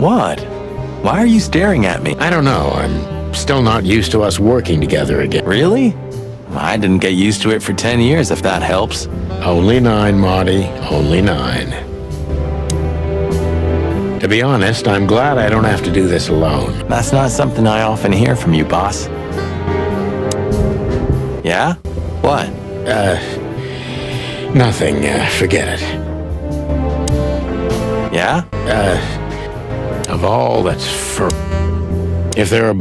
What? Why are you staring at me? I don't know. I'm still not used to us working together again. Really? I didn't get used to it for 10 years, if that helps. Only 9, Marty. Only 9. To be honest, I'm glad I don't have to do this alone. That's not something I often hear from you, boss. Yeah? What? Nothing. Forget it. Yeah? Of all that's for... If there are...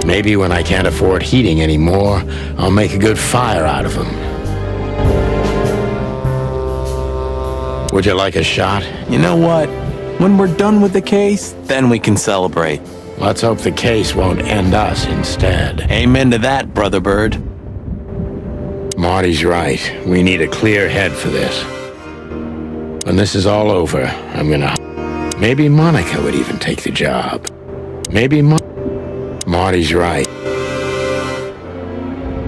Maybe when I can't afford heating anymore, I'll make a good fire out of them. Would you like a shot? You know what? When we're done with the case, then we can celebrate. Let's hope the case won't end us instead. Amen to that, Brother Bird. Marty's right. We need a clear head for this. When this is all over, I'm gonna... Maybe Monica would even take the job. Maybe Marty's right.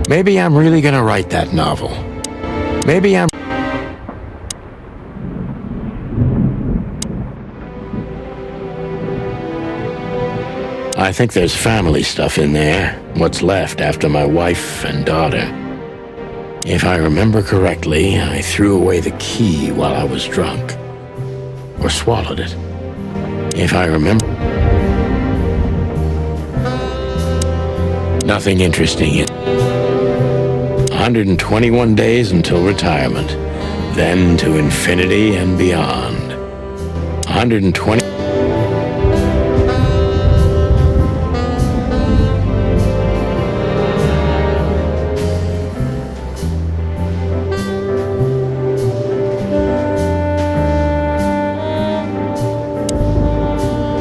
Maybe I'm really gonna write that novel. Maybe I'm... I think there's family stuff in there. What's left after my wife and daughter. If I remember correctly, I threw away the key while I was drunk. Or swallowed it. If I remember... Nothing interesting. 121 days until retirement. Then to infinity and beyond. 120...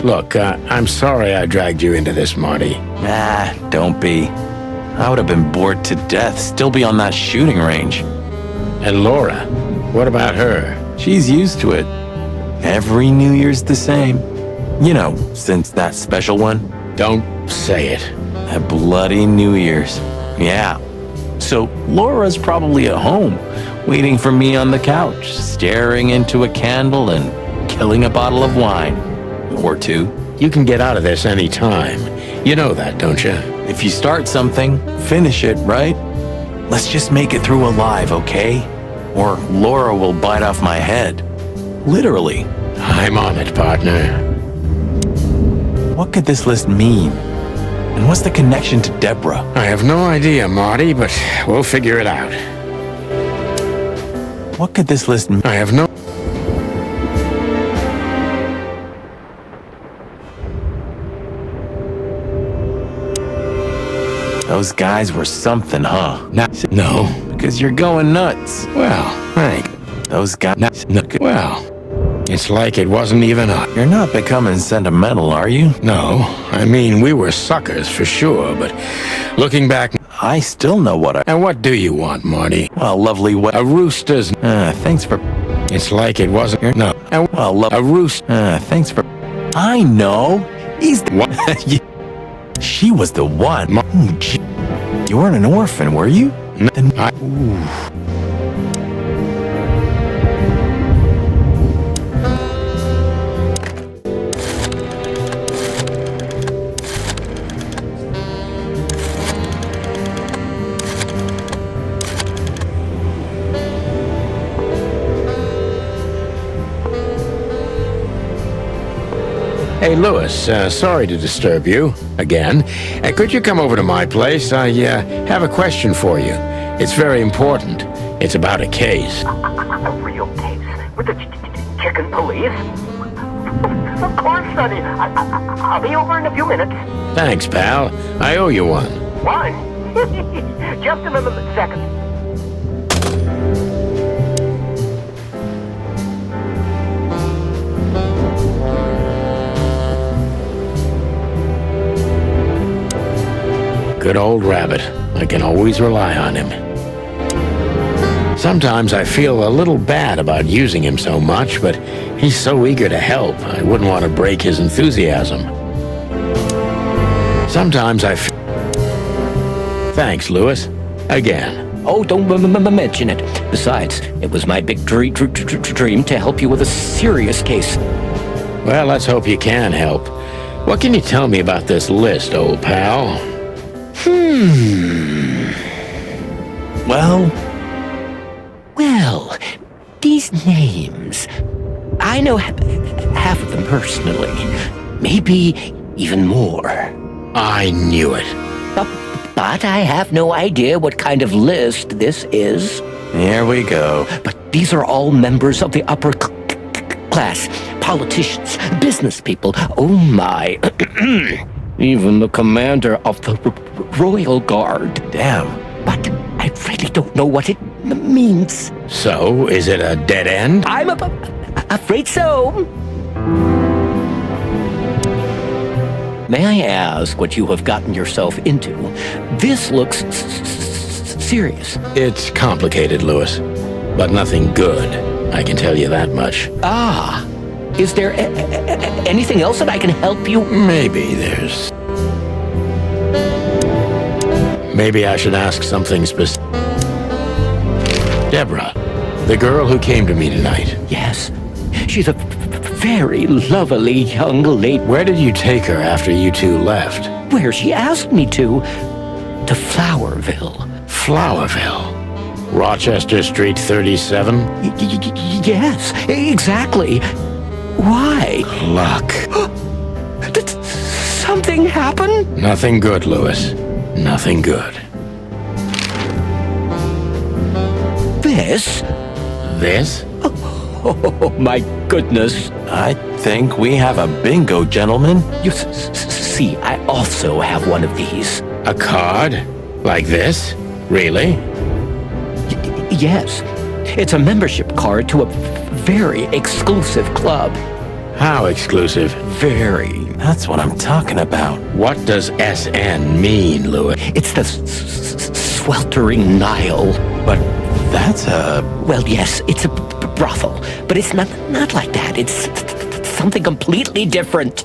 Look, I'm sorry I dragged you into this, Marty. Nah, don't be. I would have been bored to death, still be on that shooting range. And Laura, what about her? She's used to it. Every New Year's the same. You know, since that special one. Don't say it. A bloody New Year's. Yeah. So Laura's probably at home, waiting for me on the couch, staring into a candle and killing a bottle of wine. Or 2. You can get out of this any time. You know that, don't you? If you start something, finish it, right? Let's just make it through alive, okay? Or Laura will bite off my head. Literally. I'm on it, partner. What could this list mean? And what's the connection to Deborah? I have no idea, Marty, but we'll figure it out. What could this list mean? I have no... Those guys were something, huh? No. Because you're going nuts. Well, Frank, those guys... Well, it's like it wasn't even up. You're not becoming sentimental, are you? No. I mean, we were suckers for sure, but looking back... I still know what I... And what do you want, Marty? Well, lovely way... A rooster's... Thanks for... It's like it wasn't... No. Well, a rooster... Thanks for... I know. He's the... What? She was the one. You weren't an orphan, were you? No, Hey, Louis, sorry to disturb you, again. Could you come over to my place? I have a question for you. It's very important. It's about a case. A real case? With the chicken police? Of course, Sonny. I'll be over in a few minutes. Thanks, pal. I owe you one. One? Just a second. Good old rabbit. I can always rely on him. Sometimes I feel a little bad about using him so much, but he's so eager to help, I wouldn't want to break his enthusiasm. Sometimes I feel... Thanks, Louis. Again. Oh, don't mention it. Besides, it was my big dream to help you with a serious case. Well, let's hope you can help. What can you tell me about this list, old pal? Well, these names. I know half of them personally. Maybe even more. I knew it. But I have no idea what kind of list this is. Here we go. But these are all members of the upper class. Politicians, business people. Oh my. Even the commander of the Royal Guard. Damn. But I really don't know what it means. So, is it a dead end? I'm afraid so. May I ask what you have gotten yourself into? This looks serious. It's complicated, Lewis. But nothing good. I can tell you that much. Ah, is there anything else that I can help you? Maybe there's... Maybe I should ask something specific. Deborah, the girl who came to me tonight. Yes, she's a very lovely young lady. Where did you take her after you two left? Where she asked me to Flowerville. Flowerville? Rochester Street 37? Yes, exactly. Why? Luck. Did something happen? Nothing good, Lewis. Nothing good. This? This? Oh, my goodness. I think we have a bingo, gentlemen. You see, I also have one of these. A card? Like this? Really? Yes. It's a membership card to a very exclusive club. How exclusive? Very. That's what I'm talking about. What does SN mean, Lewis? It's the sweltering Nile. But that's a... Well, yes, it's a brothel, but it's not like that. It's something completely different.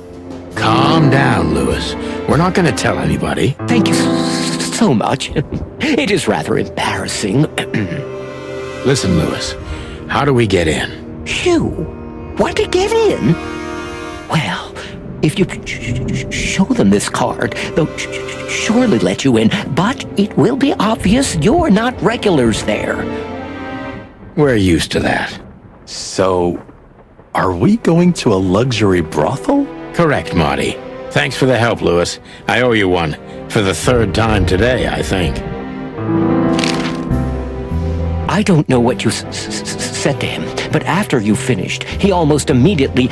Calm down, Lewis. We're not going to tell anybody. Thank you so much. It is rather embarrassing. Listen, Lewis, how do we get in? You want to get in? Well, if you show them this card, they'll surely let you in, but it will be obvious you're not regulars there. We're used to that. So, are we going to a luxury brothel? Correct, Marty. Thanks for the help, Lewis. I owe you one. For the third time today, I think. I don't know what you said to him, but after you finished, he almost immediately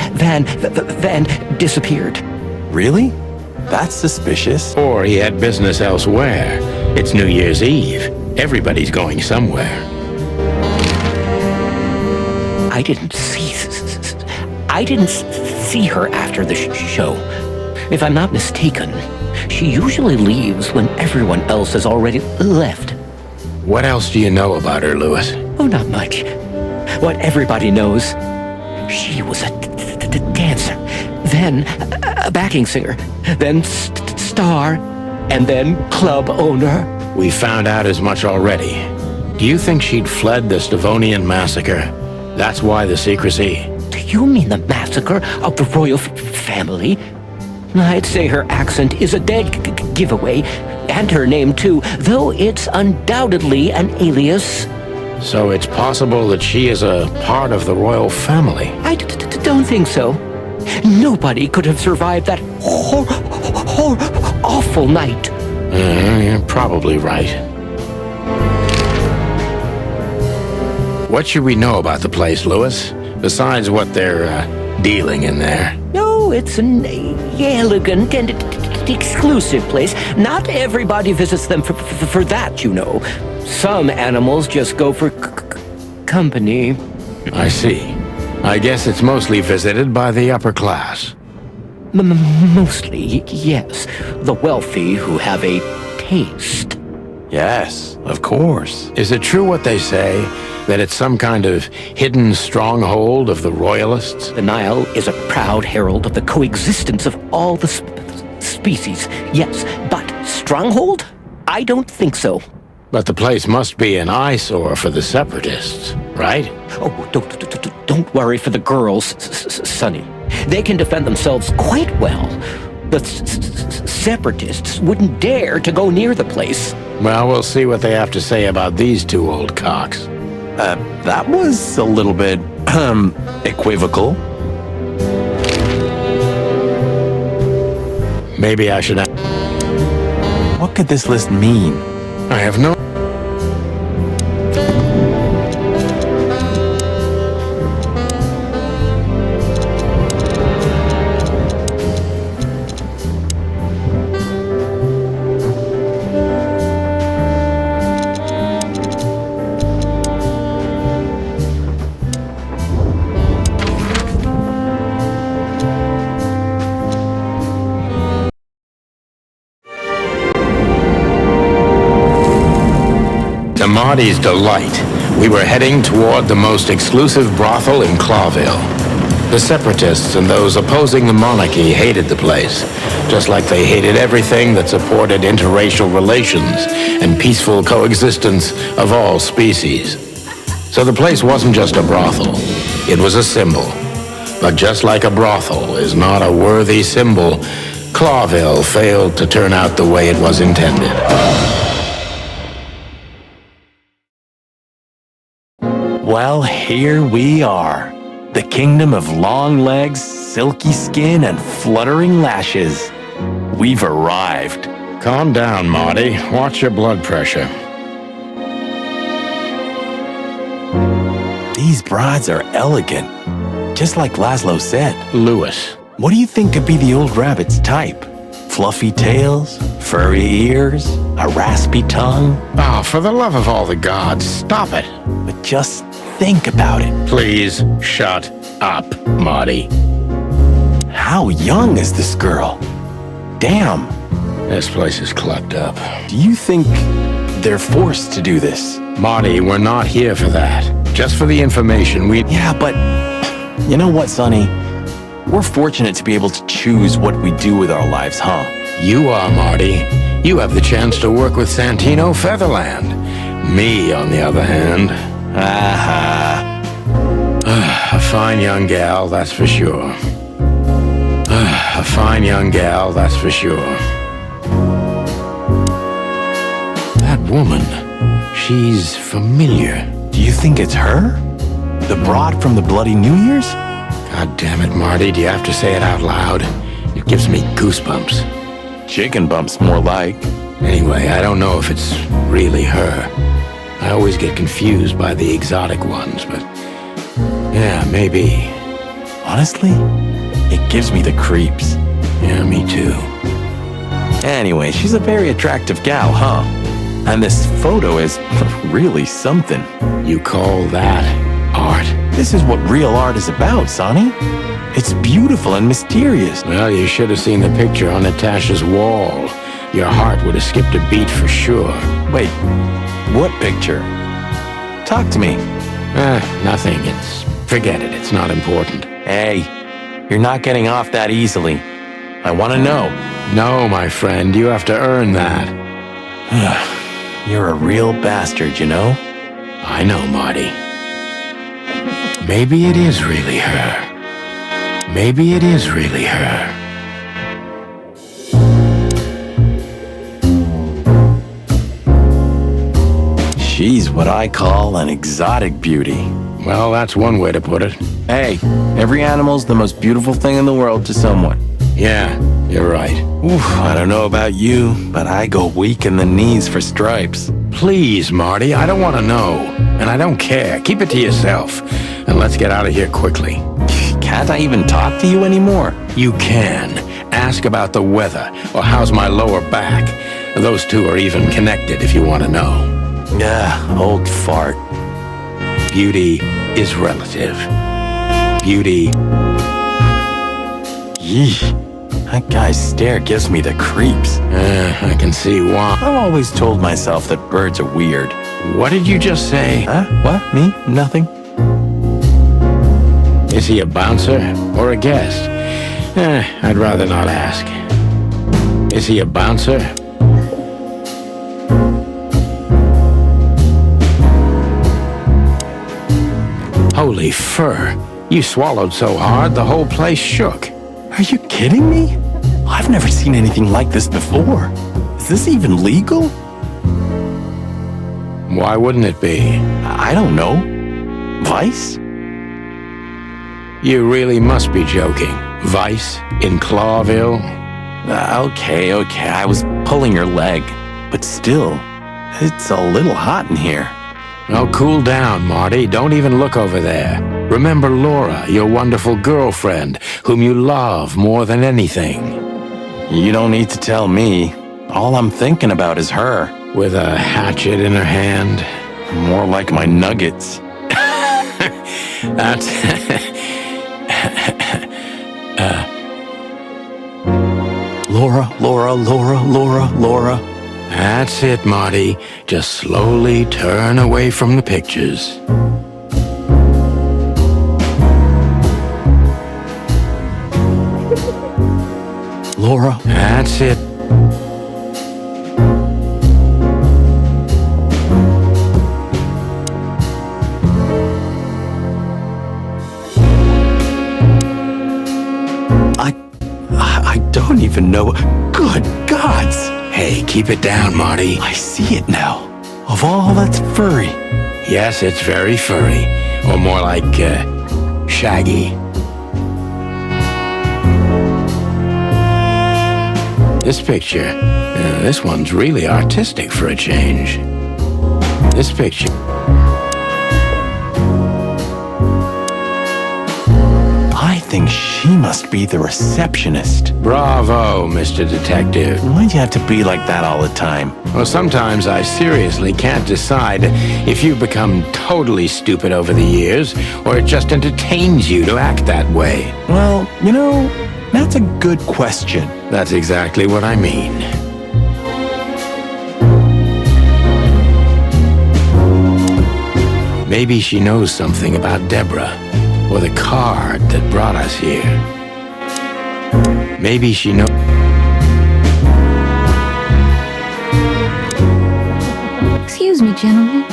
disappeared. Really? That's suspicious. Or he had business elsewhere. It's New Year's Eve. Everybody's going somewhere. I didn't see her after the show. If I'm not mistaken, she usually leaves when everyone else has already left. What else do you know about her, Lewis? Oh, not much. What everybody knows. She was a dancer, then a backing singer, then star, and then club owner. We found out as much already. Do you think she'd fled the Stavonian massacre? That's why the secrecy. Do you mean the massacre of the royal family? I'd say her accent is a dead giveaway, and her name too, though it's undoubtedly an alias. So it's possible that she is a part of the royal family. I don't think so. Nobody could have survived that awful night. You're probably right. What should we know about the place, Lewis? Besides what they're dealing in there? No, it's an elegant and exclusive place. Not everybody visits them for that, you know. Some animals just go for company. I see. I guess it's mostly visited by the upper class. Mostly, yes. The wealthy who have a taste. Yes, of course. Is it true what they say, that it's some kind of hidden stronghold of the royalists? The Nile is a proud herald of the coexistence of all the species, yes, but stronghold? I don't think so. But the place must be an eyesore for the separatists, right? Oh, don't worry for the girls, Sonny. They can defend themselves quite well. The separatists wouldn't dare to go near the place. Well, we'll see what they have to say about these two old cocks. That was a little bit, equivocal. Maybe I should... What could this list mean? I have no... To Marty's delight, we were heading toward the most exclusive brothel in Clawville. The separatists and those opposing the monarchy hated the place, just like they hated everything that supported interracial relations and peaceful coexistence of all species. So the place wasn't just a brothel, it was a symbol. But just like a brothel is not a worthy symbol, Clawville failed to turn out the way it was intended. Well, here we are. The kingdom of long legs, silky skin, and fluttering lashes. We've arrived. Calm down, Marty. Watch your blood pressure. These brides are elegant, just like Laszlo said. Lewis. What do you think could be the old rabbit's type? Fluffy tails, furry ears, a raspy tongue? Oh, for the love of all the gods, stop it. But just think about it. Please shut up, Marty. How young is this girl? Damn. This place is clucked up. Do you think they're forced to do this? Marty, we're not here for that. Just for the information we... Yeah, but you know what, Sonny? We're fortunate to be able to choose what we do with our lives, huh? You are, Marty. You have the chance to work with Santino Featherland. Me, on the other hand... A fine young gal, that's for sure. A fine young gal, that's for sure. That woman, she's familiar. Do you think it's her? The broad from the Bloody New Year's? God damn it, Marty, do you have to say it out loud? It gives me goosebumps. Chicken bumps, more like. Anyway, I don't know if it's really her. I always get confused by the exotic ones, but... yeah, maybe. Honestly, it gives me the creeps. Yeah, me too. Anyway, she's a very attractive gal, huh? And this photo is really something. You call that art? This is what real art is about, Sonny. It's beautiful and mysterious. Well, you should have seen the picture on Natasha's wall. Your heart would have skipped a beat for sure. Wait, what picture? Talk to me. Nothing. Forget it. It's not important. Hey, you're not getting off that easily. I want to know. No, my friend, you have to earn that. You're a real bastard, you know? I know, Marty. Maybe it is really her. Maybe it is really her. She's what I call an exotic beauty. Well, that's one way to put it. Hey, every animal's the most beautiful thing in the world to someone. Yeah, you're right. Oof, I don't know about you, but I go weak in the knees for stripes. Please, Marty, I don't want to know. And I don't care. Keep it to yourself. And let's get out of here quickly. Can't I even talk to you anymore? You can. Ask about the weather, or how's my lower back. Those two are even connected if you want to know. Old fart. Beauty is relative. Beauty... Yeesh. That guy's stare gives me the creeps. I can see why. I've always told myself that birds are weird. What did you just say? Huh? What? Me? Nothing. Is he a bouncer or a guest? I'd rather not ask. Is he a bouncer? Holy fur. You swallowed so hard the whole place shook. Are you kidding me? I've never seen anything like this before. Is this even legal? Why wouldn't it be? I don't know. Vice? You really must be joking. Vice in Clawville? Okay, I was pulling your leg. But still, it's a little hot in here. Oh, cool down, Marty. Don't even look over there. Remember Laura, your wonderful girlfriend, whom you love more than anything. You don't need to tell me. All I'm thinking about is her. With a hatchet in her hand. More like my nuggets. That's... Laura. That's it, Marty. Just slowly turn away from the pictures. Laura. That's it. I don't even know. Good gods! Hey, keep it down, Marty. I see it now. Of all that's furry. Yes, it's very furry. Or more like, shaggy. This picture, this one's really artistic for a change. This picture... I think she must be the receptionist. Bravo, Mr. Detective. Why'd you have to be like that all the time? Well, sometimes I seriously can't decide if you've become totally stupid over the years, or it just entertains you to act that way. Well, you know, that's a good question. That's exactly what I mean. Maybe she knows something about Deborah, or the card that brought us here. Maybe she knows... Excuse me, gentlemen.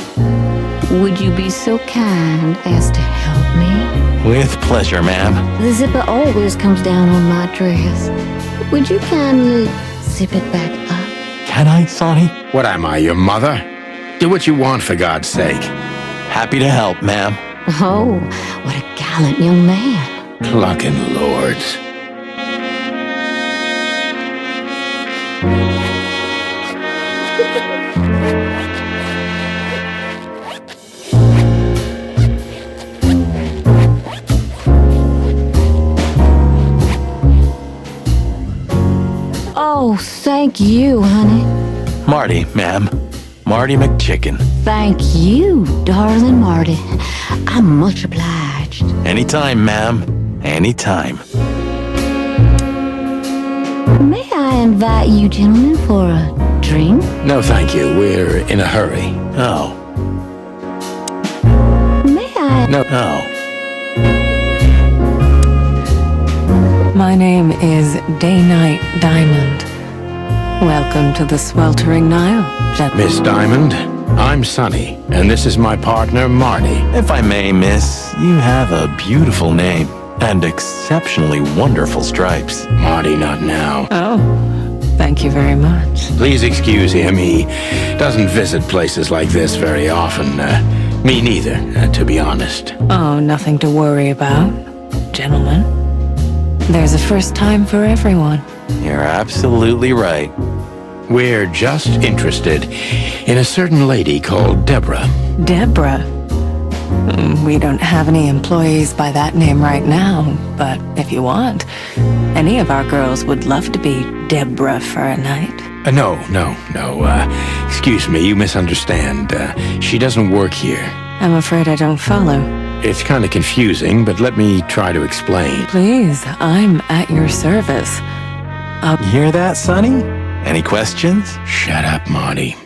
Would you be so kind as to help me? With pleasure, ma'am. The zipper always comes down on my dress. Would you kindly zip it back up? Can I, Sonny? What am I, your mother? Do what you want, for God's sake. Happy to help, ma'am. Oh, what a gallant young man. Clucking lords. Oh, thank you, honey. Marty, ma'am. Marty McChicken. Thank you, darling Marty. I'm much obliged. Anytime, ma'am. Anytime. May I invite you gentlemen for a drink? No, thank you. We're in a hurry. Oh. May I? No. Oh. My name is Day-Night Diamond. Welcome to the sweltering Nile, gentlemen. Miss Diamond, I'm Sonny, and this is my partner, Marty. If I may, miss, you have a beautiful name and exceptionally wonderful stripes. Marty, not now. Oh, thank you very much. Please excuse him. He doesn't visit places like this very often. Me neither, to be honest. Oh, nothing to worry about, gentlemen. There's a first time for everyone. You're absolutely right. We're just interested in a certain lady called Deborah. Deborah. We don't have any employees by that name right now, but if you want, any of our girls would love to be Deborah for a night. No. Excuse me, you misunderstand. She doesn't work here. I'm afraid I don't follow. It's kind of confusing, but let me try to explain. Please, I'm at your service. You hear that, Sonny? Any questions? Shut up, Marty.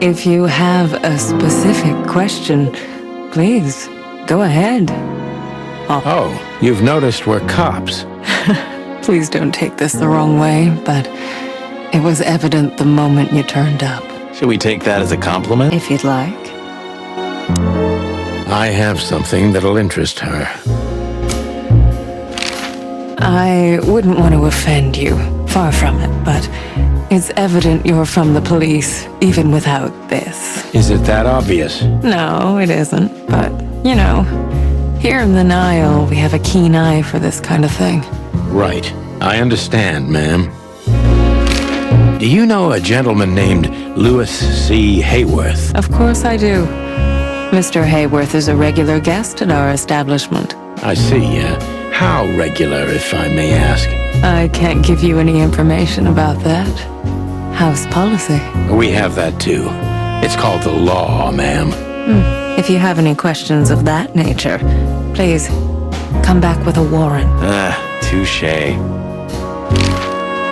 If you have a specific question, please, go ahead. Oh, you've noticed we're cops. Please don't take this the wrong way, but it was evident the moment you turned up. Should we take that as a compliment? If you'd like. I have something that'll interest her. I wouldn't want to offend you, far from it, but it's evident you're from the police, even without this. Is it that obvious? No, it isn't, but, you know, here in the Nile, we have a keen eye for this kind of thing. Right. I understand, ma'am. Do you know a gentleman named Louis C. Hayworth? Of course I do. Mr. Hayworth is a regular guest at our establishment. I see. How regular, if I may ask? I can't give you any information about that. House policy. We have that too. It's called the law, ma'am. If you have any questions of that nature, please come back with a warrant. Touche.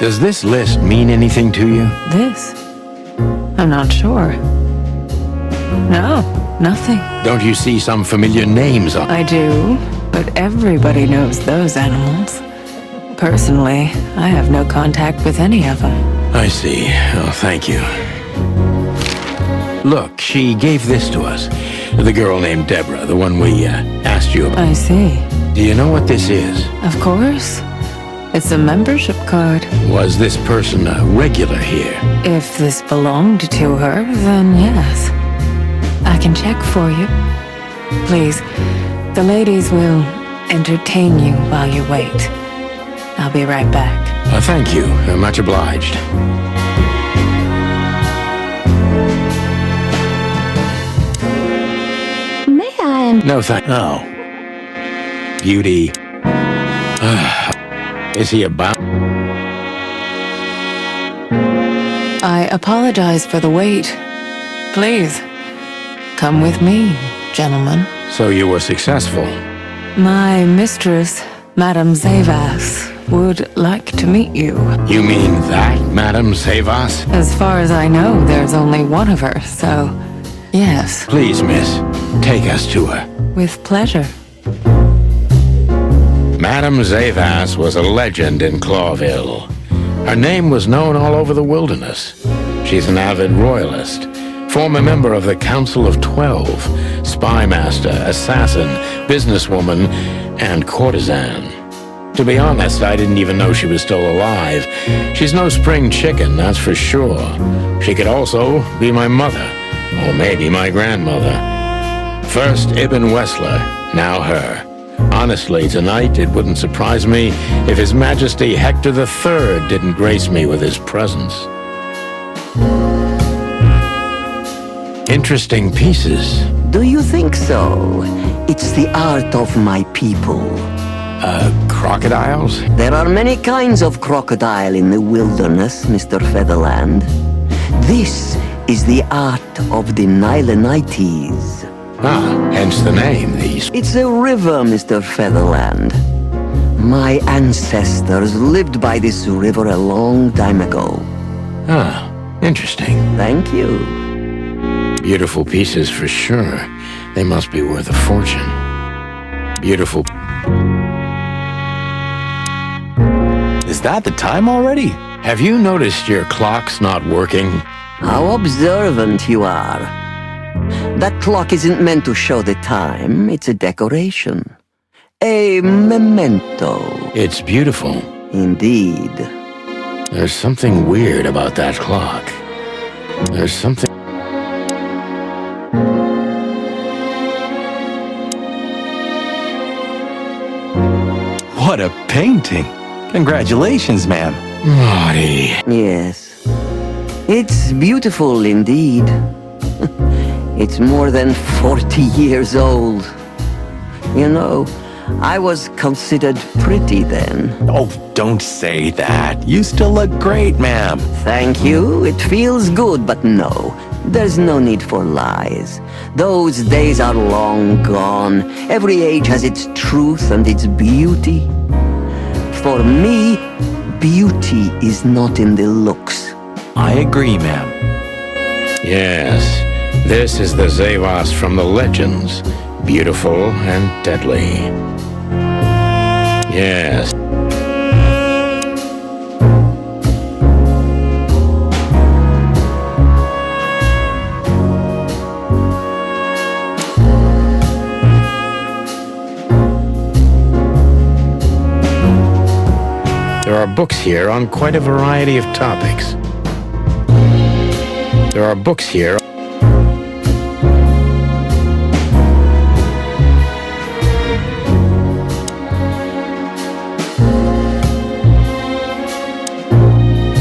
Does this list mean anything to you? This? I'm not sure. No, nothing. Don't you see some familiar names on? I do, but everybody knows those animals. Personally, I have no contact with any of them. I see. Oh, thank you. Look, she gave this to us. The girl named Deborah, the one we asked you about. I see. Do you know what this is? Of course. It's a membership card. Was this person a regular here? If this belonged to her, then yes. I can check for you. Please, the ladies will entertain you while you wait. I'll be right back. Thank you. Much obliged. May I? No, thank. Oh, Beauty. Is he about? I apologize for the wait. Please, come with me, gentlemen. So you were successful. My mistress, Madame ZAYVAS, would like to meet you. You mean that, Madam Zavas? As far as I know, there's only one of her, so yes, Please, miss, take us to her. with pleasure. Madam Zavas was a legend in Clawville. Her name was known all over the wilderness. She's an avid royalist, former member of the Council of 12, spy master, assassin, businesswoman, and courtesan. To be honest, I didn't even know she was still alive. She's no spring chicken, that's for sure. She could also be my mother, or maybe my grandmother. First Ibn Wessler, now her. Honestly, tonight it wouldn't surprise me if His Majesty Hector III didn't grace me with his presence. Interesting pieces. Do you think so? It's the art of my people. Crocodiles? There are many kinds of crocodile in the wilderness, Mr. Featherland. This is the art of the Nilenites. Hence the name, these. It's a river, Mr. Featherland. My ancestors lived by this river a long time ago. Interesting. Thank you. Beautiful pieces for sure. They must be worth a fortune. Beautiful. is that the time already? Have you noticed your clock's not working? How observant you are. That clock isn't meant to show the time. It's a decoration. A memento. It's beautiful. Indeed. There's something weird about that clock. There's something... What a painting! Congratulations, ma'am. Marty. Yes. It's beautiful indeed. It's more than 40 years old. You know, I was considered pretty then. Oh, don't say that. You still look great, ma'am. Thank you. It feels good, but no. There's no need for lies. Those days are long gone. Every age has its truth and its beauty. For me, beauty is not in the looks. I agree, ma'am. Yes, this is the ЗАЙВАС from the legends. Beautiful and deadly. Yes. are books here on quite a variety of topics. There are books here.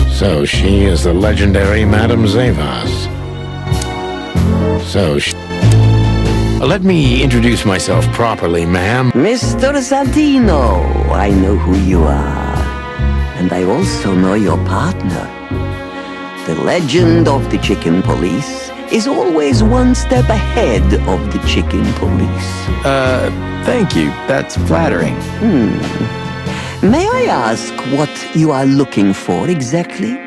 So she is the legendary Madame ЗАЙВАS. Let me introduce myself properly, ma'am. Mr. Santino, I know who you are. And I also know your partner. The legend of the chicken police is always one step ahead of the chicken police. Thank you. That's flattering. May I ask what you are looking for exactly?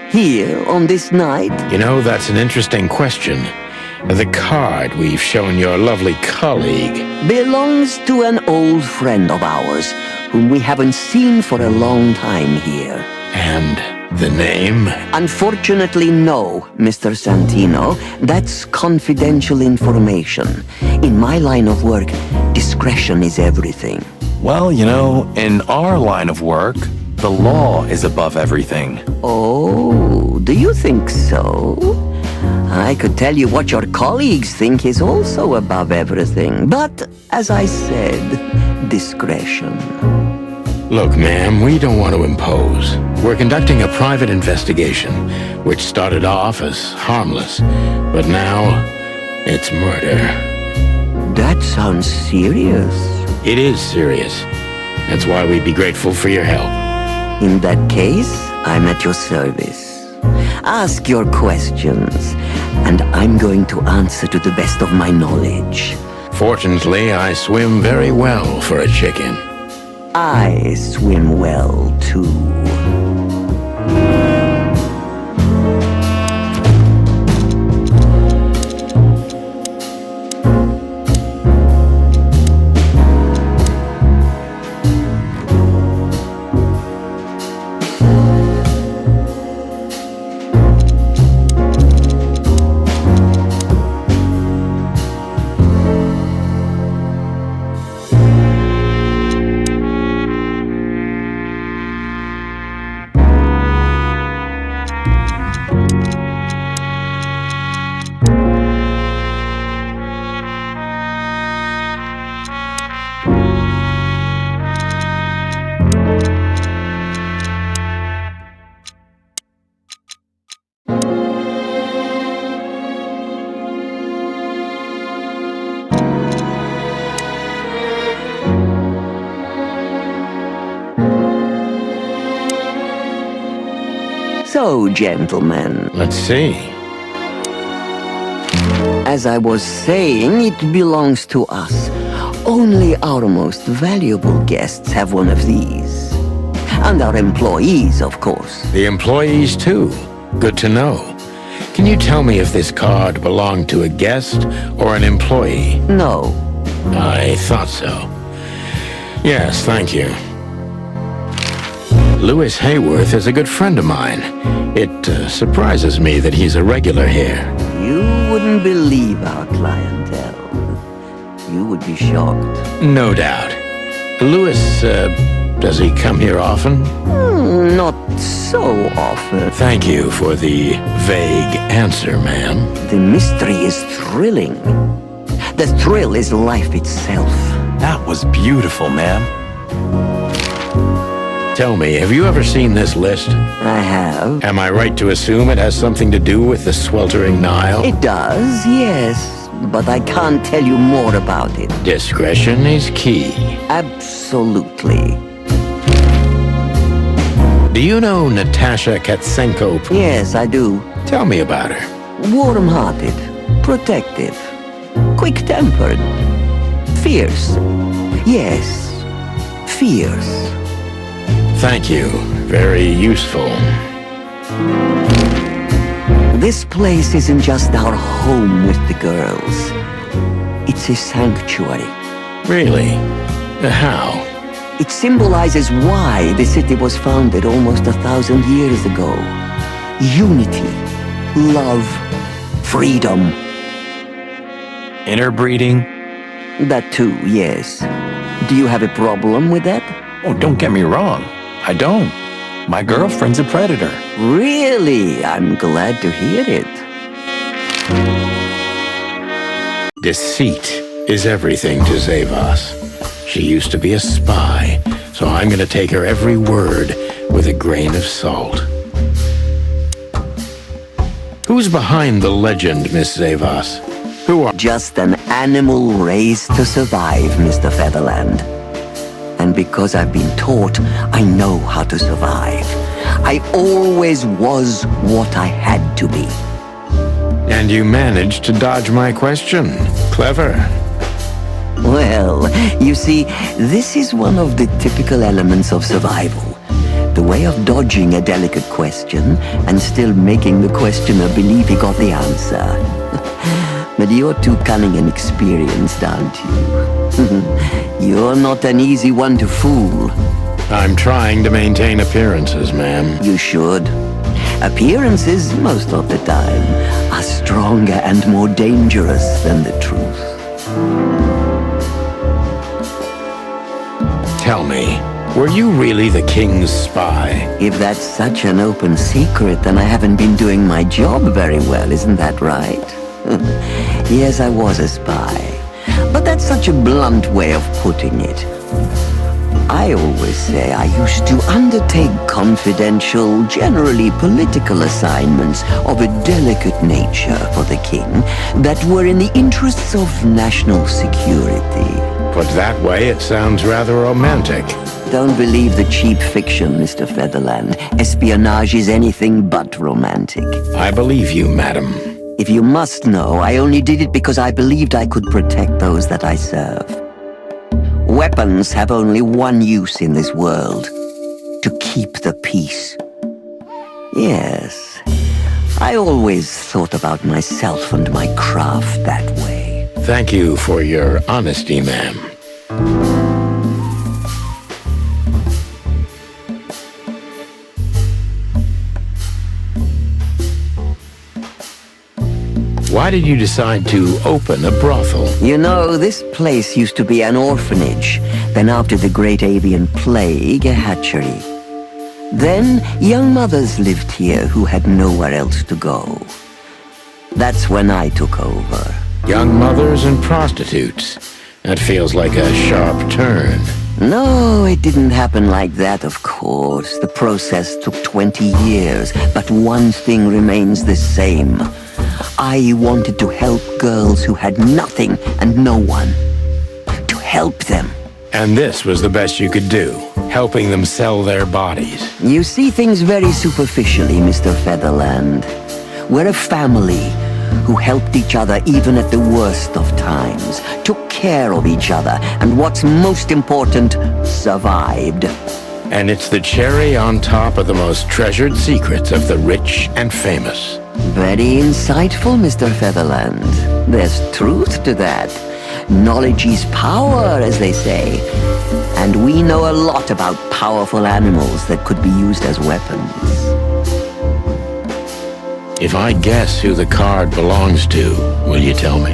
Here on this night? You know, that's an interesting question. The card we've shown your lovely colleague Belongs to an old friend of ours, whom we haven't seen for a long time here. and the name? Unfortunately, no, Mr. Santino. That's confidential information. In my line of work, discretion is everything. Well, you know, in our line of work, the law is above everything. Oh, do you think so? I could tell you what your colleagues think is also above everything. But, as I said, discretion. Look, ma'am, we don't want to impose. We're conducting a private investigation, which started off as harmless, but now it's murder. That sounds serious. It is serious. That's why we'd be grateful for your help. In that case, I'm at your service. Ask your questions, and I'm going to answer to the best of my knowledge. Fortunately, I swim very well for a chicken. I swim well, too. So, gentlemen, Let's see. as I was saying, it belongs to us. Only our most valuable guests have one of these. And our employees, of course. The employees, too. Good to know. Can you tell me if this card belonged to a guest or an employee? No. I thought so. Yes, thank you. Louis Hayworth is a good friend of mine. It surprises me that he's a regular here. You wouldn't believe our clientele. You would be shocked. No doubt. Louis, does he come here often? Not so often. Thank you for the vague answer, ma'am. The mystery is thrilling. The thrill is life itself. That was beautiful, ma'am. Tell me, have you ever seen this list? I have. Am I right to assume it has something to do with the sweltering Nile? It does, yes. But I can't tell you more about it. Discretion is key. Absolutely. Do you know Natasha Katsenko? Yes, I do. Tell me about her. Warm-hearted, protective, quick-tempered, fierce. Yes, fierce. Thank you. Very useful. This place isn't just our home with the girls. It's a sanctuary. Really? How? It symbolizes why the city was founded almost 1,000 years ago. Unity, love, freedom. Interbreeding? That too, yes. Do you have a problem with that? Oh, don't get me wrong. I don't. My girlfriend's a predator. Really? I'm glad to hear it. Deceit is everything to ЗАЙВАS. She used to be a spy, so I'm gonna take her every word with a grain of salt. Who's behind the legend, Miss ЗАЙВАS? Who are... Just an animal raised to survive, Mr. Featherland. And because I've been taught, I know how to survive. I always was what I had to be. And you managed to dodge my question. Clever. Well, you see, this is one of the typical elements of survival. The way of dodging a delicate question and still making the questioner believe he got the answer. But you're too cunning and experienced, aren't you? You're not an easy one to fool. I'm trying to maintain appearances, ma'am. You should. Appearances, most of the time, are stronger and more dangerous than the truth. Tell me, were you really the king's spy? If that's such an open secret, then I haven't been doing my job very well, isn't that right? Yes, I was a spy. But that's such a blunt way of putting it. I always say I used to undertake confidential, generally political assignments of a delicate nature for the king that were in the interests of national security. Put that way, it sounds rather romantic. Don't believe the cheap fiction, Mr. Featherland. Espionage is anything but romantic. I believe you, madam. If you must know, I only did it because I believed I could protect those that I serve. Weapons have only one use in this world: to keep the peace. Yes, I always thought about myself and my craft that way. Thank you for your honesty, ma'am. Why did you decide to open a brothel? You know, this place used to be an orphanage. Then after the Great Avian Plague, a hatchery. Then young mothers lived here who had nowhere else to go. That's when I took over. Young mothers and prostitutes. That feels like a sharp turn. No, it didn't happen like that, of course. The process took 20 years, but one thing remains the same. I wanted to help girls who had nothing and no one. To help them. And this was the best you could do, helping them sell their bodies. You see things very superficially, Mr. Featherland. We're a family who helped each other even at the worst of times, took care of each other, and what's most important, survived. And it's the cherry on top of the most treasured secrets of the rich and famous. Very insightful, Mr. Featherland. There's truth to that. Knowledge is power, as they say. And we know a lot about powerful animals that could be used as weapons. If I guess who the card belongs to, will you tell me?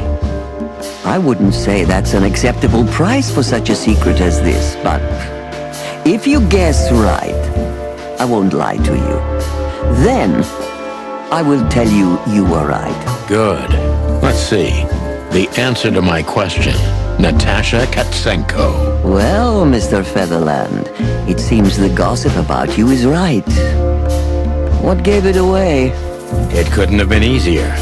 I wouldn't say that's an acceptable price for such a secret as this, but if you guess right, I won't lie to you. Then I will tell you you were right. Good. Let's see. The answer to my question. Natasha Katsenko. Well, Mr. Featherland, it seems the gossip about you is right. What gave it away? It couldn't have been easier.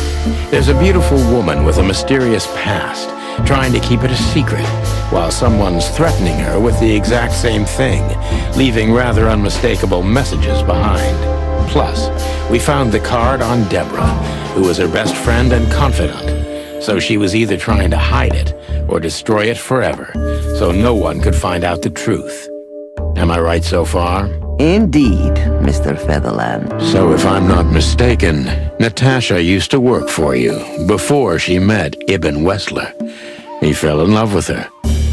There's a beautiful woman with a mysterious past, trying to keep it a secret, while someone's threatening her with the exact same thing, leaving rather unmistakable messages behind. Plus, we found the card on Deborah, who was her best friend and confidant, so she was either trying to hide it or destroy it forever, so no one could find out the truth. Am I right so far? Indeed, Mr. Featherland. So if I'm not mistaken, Natasha used to work for you before she met Ibn Wessler. He fell in love with her,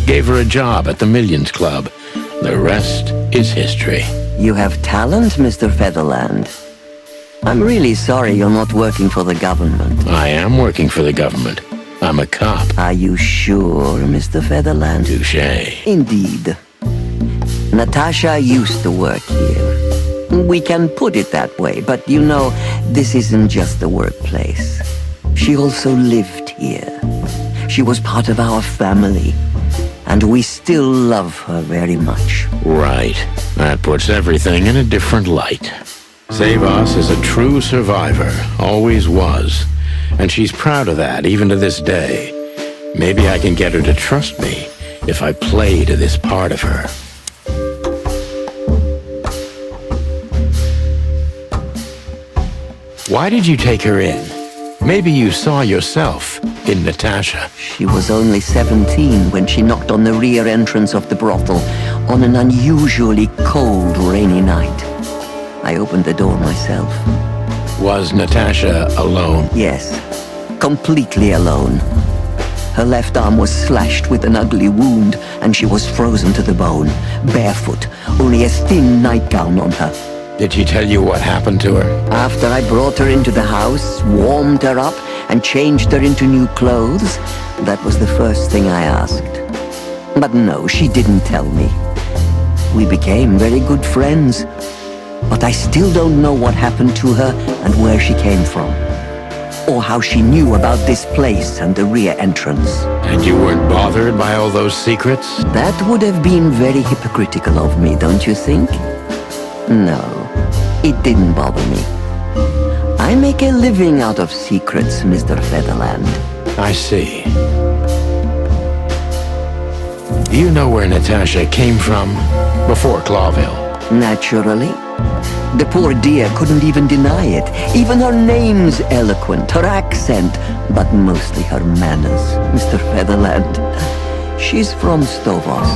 gave her a job at the Millions Club. The rest is history. You have talent, Mr. Featherland. I'm really sorry you're not working for the government. I am working for the government. I'm a cop. Are you sure, Mr. Featherland? Touché. Indeed. Natasha used to work here. We can put it that way, but you know, this isn't just a workplace. She also lived here. She was part of our family, and we still love her very much. Right. That puts everything in a different light. ZAYVAS is a true survivor, always was. And she's proud of that, even to this day. Maybe I can get her to trust me if I play to this part of her. Why did you take her in? Maybe you saw yourself in Natasha. She was only 17 when she knocked on the rear entrance of the brothel on an unusually cold, rainy night. I opened the door myself. Was Natasha alone? Yes, completely alone. Her left arm was slashed with an ugly wound, and she was frozen to the bone, barefoot, only a thin nightgown on her. Did she tell you what happened to her? After I brought her into the house, warmed her up, and changed her into new clothes, that was the first thing I asked. But no, she didn't tell me. We became very good friends, but I still don't know what happened to her and where she came from, or how she knew about this place and the rear entrance. And you weren't bothered by all those secrets? That would have been very hypocritical of me, don't you think? No, it didn't bother me. I make a living out of secrets, Mr. Featherland. I see. Do you know where Natasha came from before Clawville? Naturally. The poor dear couldn't even deny it. Even her name's eloquent, her accent, but mostly her manners, Mr. Featherland. She's from Stovos,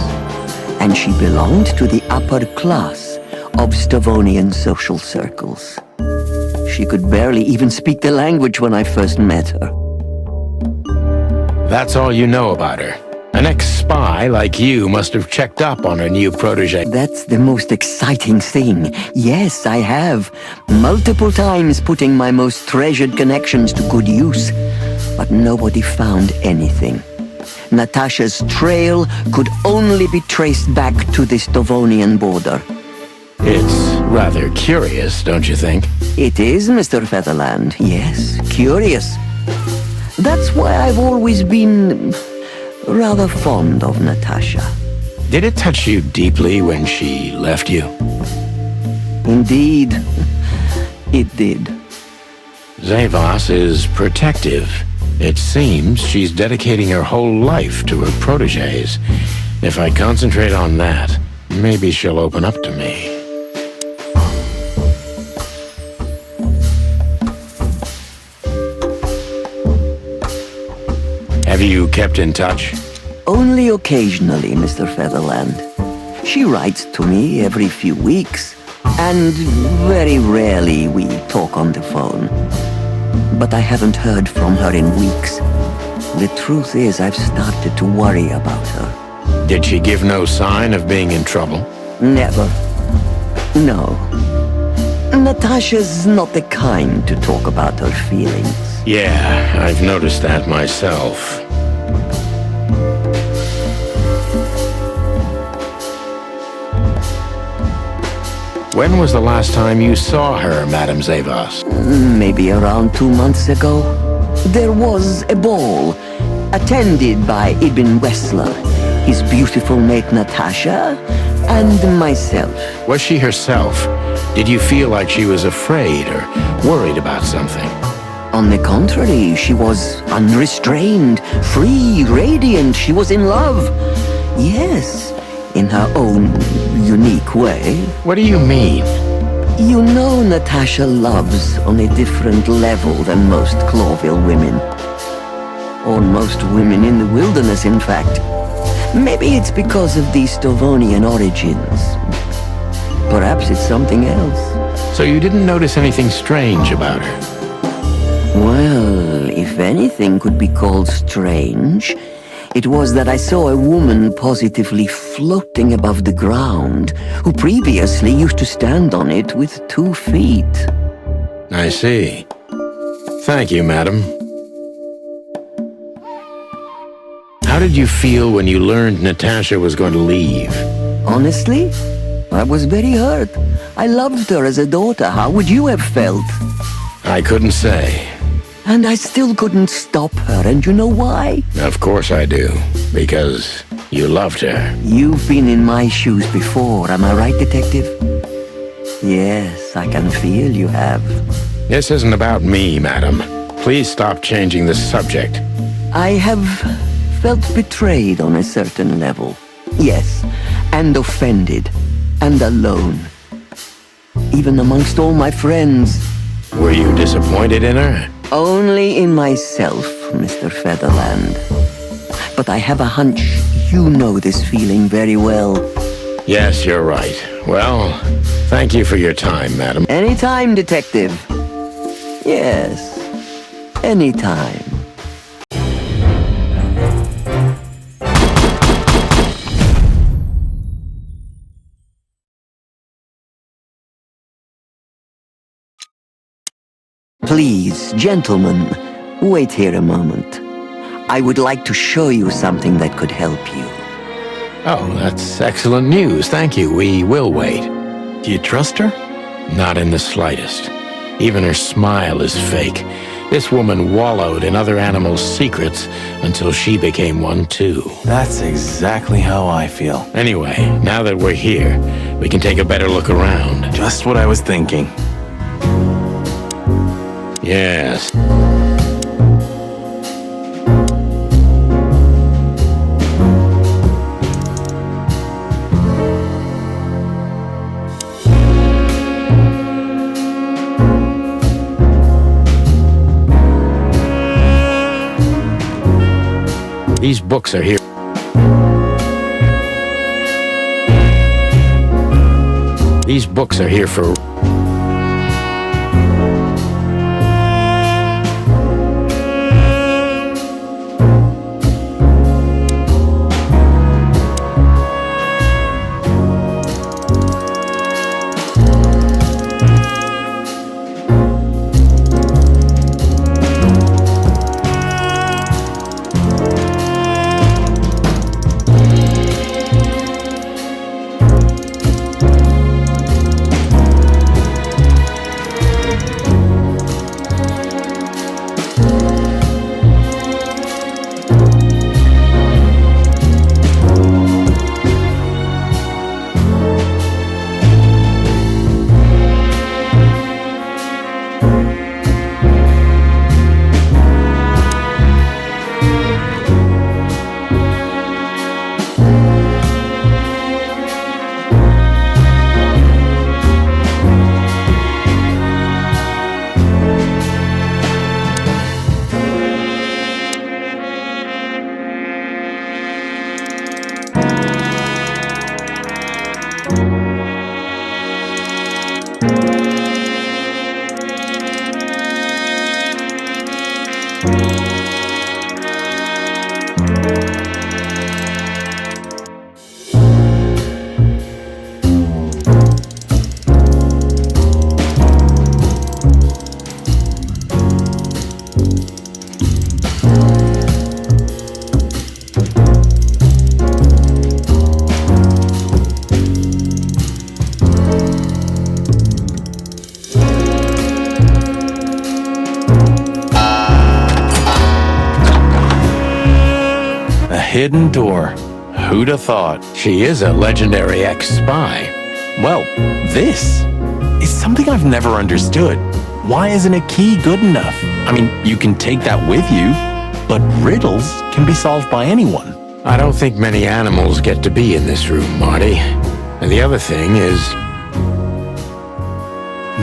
and she belonged to the upper class of Stovonian social circles. She could barely even speak the language when I first met her. That's all you know about her. An ex-spy like you must have checked up on her new protege. That's the most exciting thing. Yes, I have. Multiple times putting my most treasured connections to good use. But nobody found anything. Natasha's trail could only be traced back to the Stovonian border. It's rather curious, don't you think? It is, Mr. Featherland. Yes, curious. That's why I've always been rather fond of Natasha. Did it touch you deeply when she left you? Indeed, it did. ZAYVAS is protective. It seems she's dedicating her whole life to her proteges. If I concentrate on that, maybe she'll open up to me. Have you kept in touch? Only occasionally, Mr. Featherland. She writes to me every few weeks, and very rarely we talk on the phone. But I haven't heard from her in weeks. The truth is, I've started to worry about her. Did she give no sign of being in trouble? Never. No. Natasha's not the kind to talk about her feelings. Yeah, I've noticed that myself. When was the last time you saw her, Madame ZAYVAS? Maybe around 2 months ago. There was a ball, attended by Ibn Wessler, his beautiful mate Natasha, and myself. Was she herself? Did you feel like she was afraid or worried about something? On the contrary, she was unrestrained, free, radiant. She was in love. Yes, in her own unique way. What do you mean? You know Natasha loves on a different level than most Clawville women. Or most women in the wilderness, in fact. Maybe it's because of the Stovonian origins. Perhaps it's something else. So you didn't notice anything strange about her? Well, if anything could be called strange, it was that I saw a woman positively floating above the ground, who previously used to stand on it with 2 feet. I see. Thank you, madam. How did you feel when you learned Natasha was going to leave? Honestly, I was very hurt. I loved her as a daughter. How would you have felt? I couldn't say. And I still couldn't stop her, and you know why? Of course I do. Because you loved her. You've been in my shoes before, am I right, Detective? Yes, I can feel you have. This isn't about me, madam. Please stop changing the subject. I have felt betrayed on a certain level. Yes, and offended, and alone. Even amongst all my friends. Were you disappointed in her? Only in myself, Mr. Featherland. But I have a hunch you know this feeling very well. Yes, you're right. Well, thank you for your time, madam. Anytime, Detective. Yes, anytime. Please, gentlemen, wait here a moment. I would like to show you something that could help you. Oh, that's excellent news. Thank you. We will wait. Do you trust her? Not in the slightest. Even her smile is fake. This woman wallowed in other animals' secrets until she became one too. That's exactly how I feel. Anyway, now that we're here, we can take a better look around. Just what I was thinking. Yes. These books are here. These books are here for... Hidden door. Who'd have thought? She is a legendary ex-spy. Well, this is something I've never understood. Why isn't a key good enough? I mean, you can take that with you, but riddles can be solved by anyone. I don't think many animals get to be in this room, Marty. And the other thing is...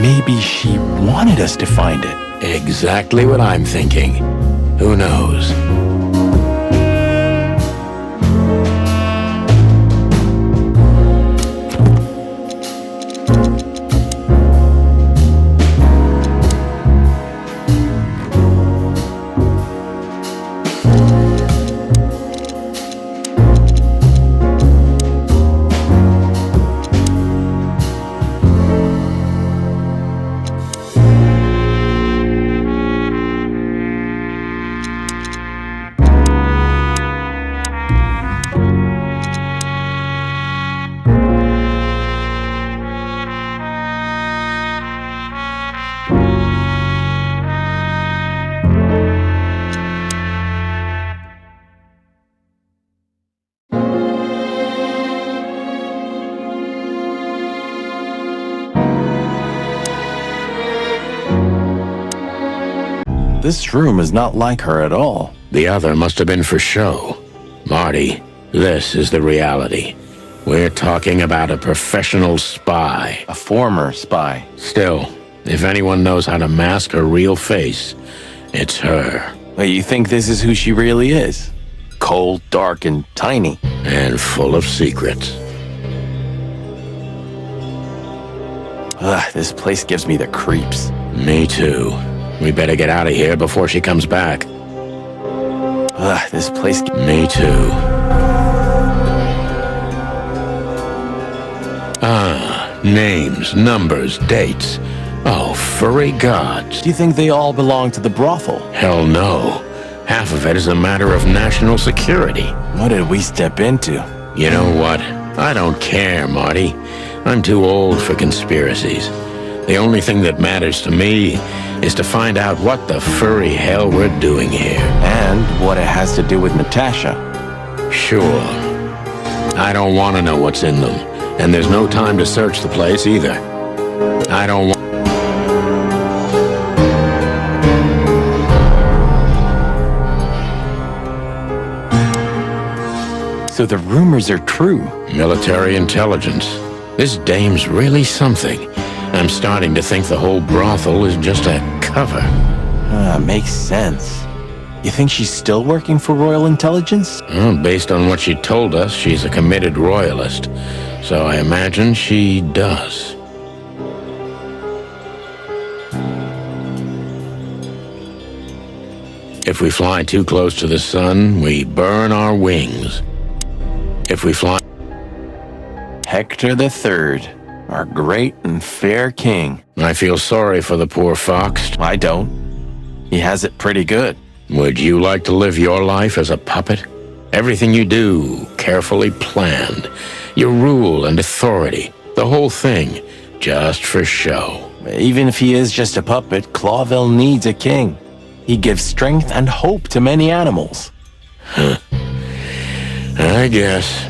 Maybe she wanted us to find it. exactly what I'm thinking. Who knows? This room is not like her at all. The other must have been for show. Marty, this is the reality. We're talking about a professional spy. A former spy. Still, if anyone knows how to mask her real face, it's her. Wait, you think this is who she really is? Cold, dark, and tiny. And full of secrets. Ugh, this place gives me the creeps. Me too. We better get out of here before she comes back. Ugh, this place... Me too. Ah, names, numbers, dates. Oh, furry gods. Do you think they all belong to the brothel? Hell no. Half of it is a matter of national security. What did we step into? You know what? I don't care, Marty. I'm too old for conspiracies. The only thing that matters to me is to find out what the furry hell we're doing here. And what it has to do with Natasha. Sure. I don't want to know what's in them. And there's no time to search the place either. I don't want... So the rumors are true. Military intelligence. This dame's really something. I'm starting to think the whole brothel is just a cover. Makes sense. You think she's still working for Royal Intelligence? Well, based on what she told us, she's a committed royalist. So I imagine she does. If we fly too close to the sun, we burn our wings. If we fly... Hector III, our great and fair king. I feel sorry for the poor fox. I don't. He has it pretty good. Would you like to live your life as a puppet? Everything you do, carefully planned. Your rule and authority, the whole thing, just for show. Even if he is just a puppet, Clawville needs a king. He gives strength and hope to many animals. I guess.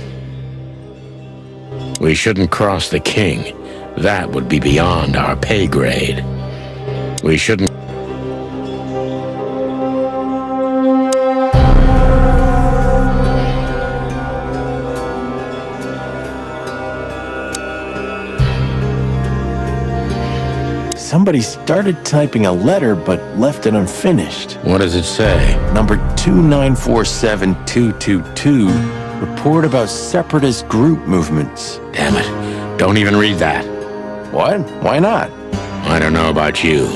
We shouldn't cross the king. That would be beyond our pay grade. We shouldn't... Somebody started typing a letter but left it unfinished. What does it say? Number 2947222. Report about separatist group movements. Damn it. Don't even read that. What? Why not? I don't know about you,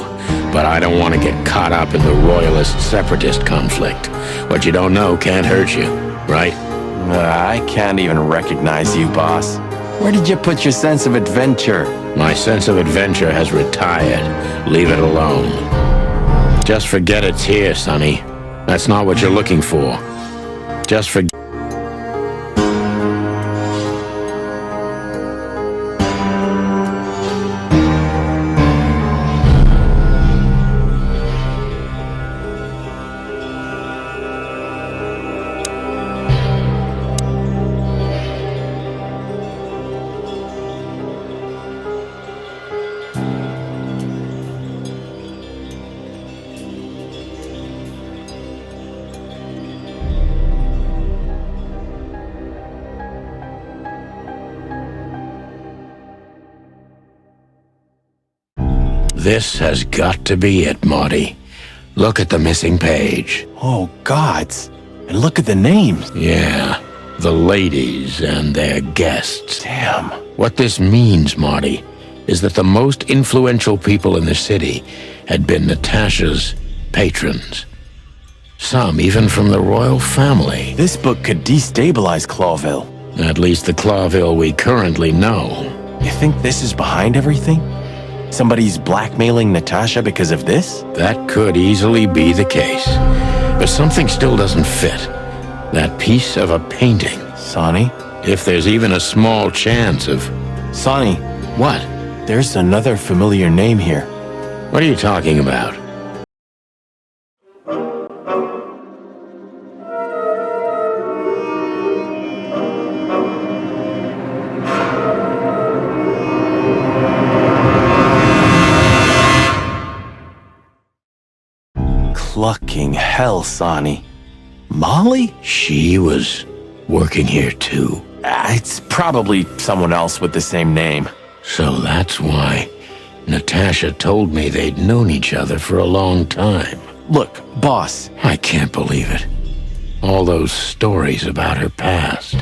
but I don't want to get caught up in the royalist-separatist conflict. What you don't know can't hurt you, right? I can't even recognize you, boss. Where did you put your sense of adventure? My sense of adventure has retired. Leave it alone. Just forget it's here, Sonny. That's not what you're looking for. Just forget. This has got to be it, Marty. Look at the missing page. Oh, gods. And look at the names. Yeah, the ladies and their guests. Damn. What this means, Marty, is that the most influential people in the city had been Natasha's patrons. Some even from the royal family. This book could destabilize Clawville. At least the Clawville we currently know. You think this is behind everything? Somebody's blackmailing Natasha because of this? That could easily be the case. But something still doesn't fit. That piece of a painting. Sonny? If there's even a small chance of... Sonny, What? there's another familiar name here. What are you talking about? Fucking hell, Sonny. Molly? She was working here too. It's probably someone else with the same name. So that's why Natasha told me they'd known each other for a long time. Look, boss. I can't believe it. All those stories about her past.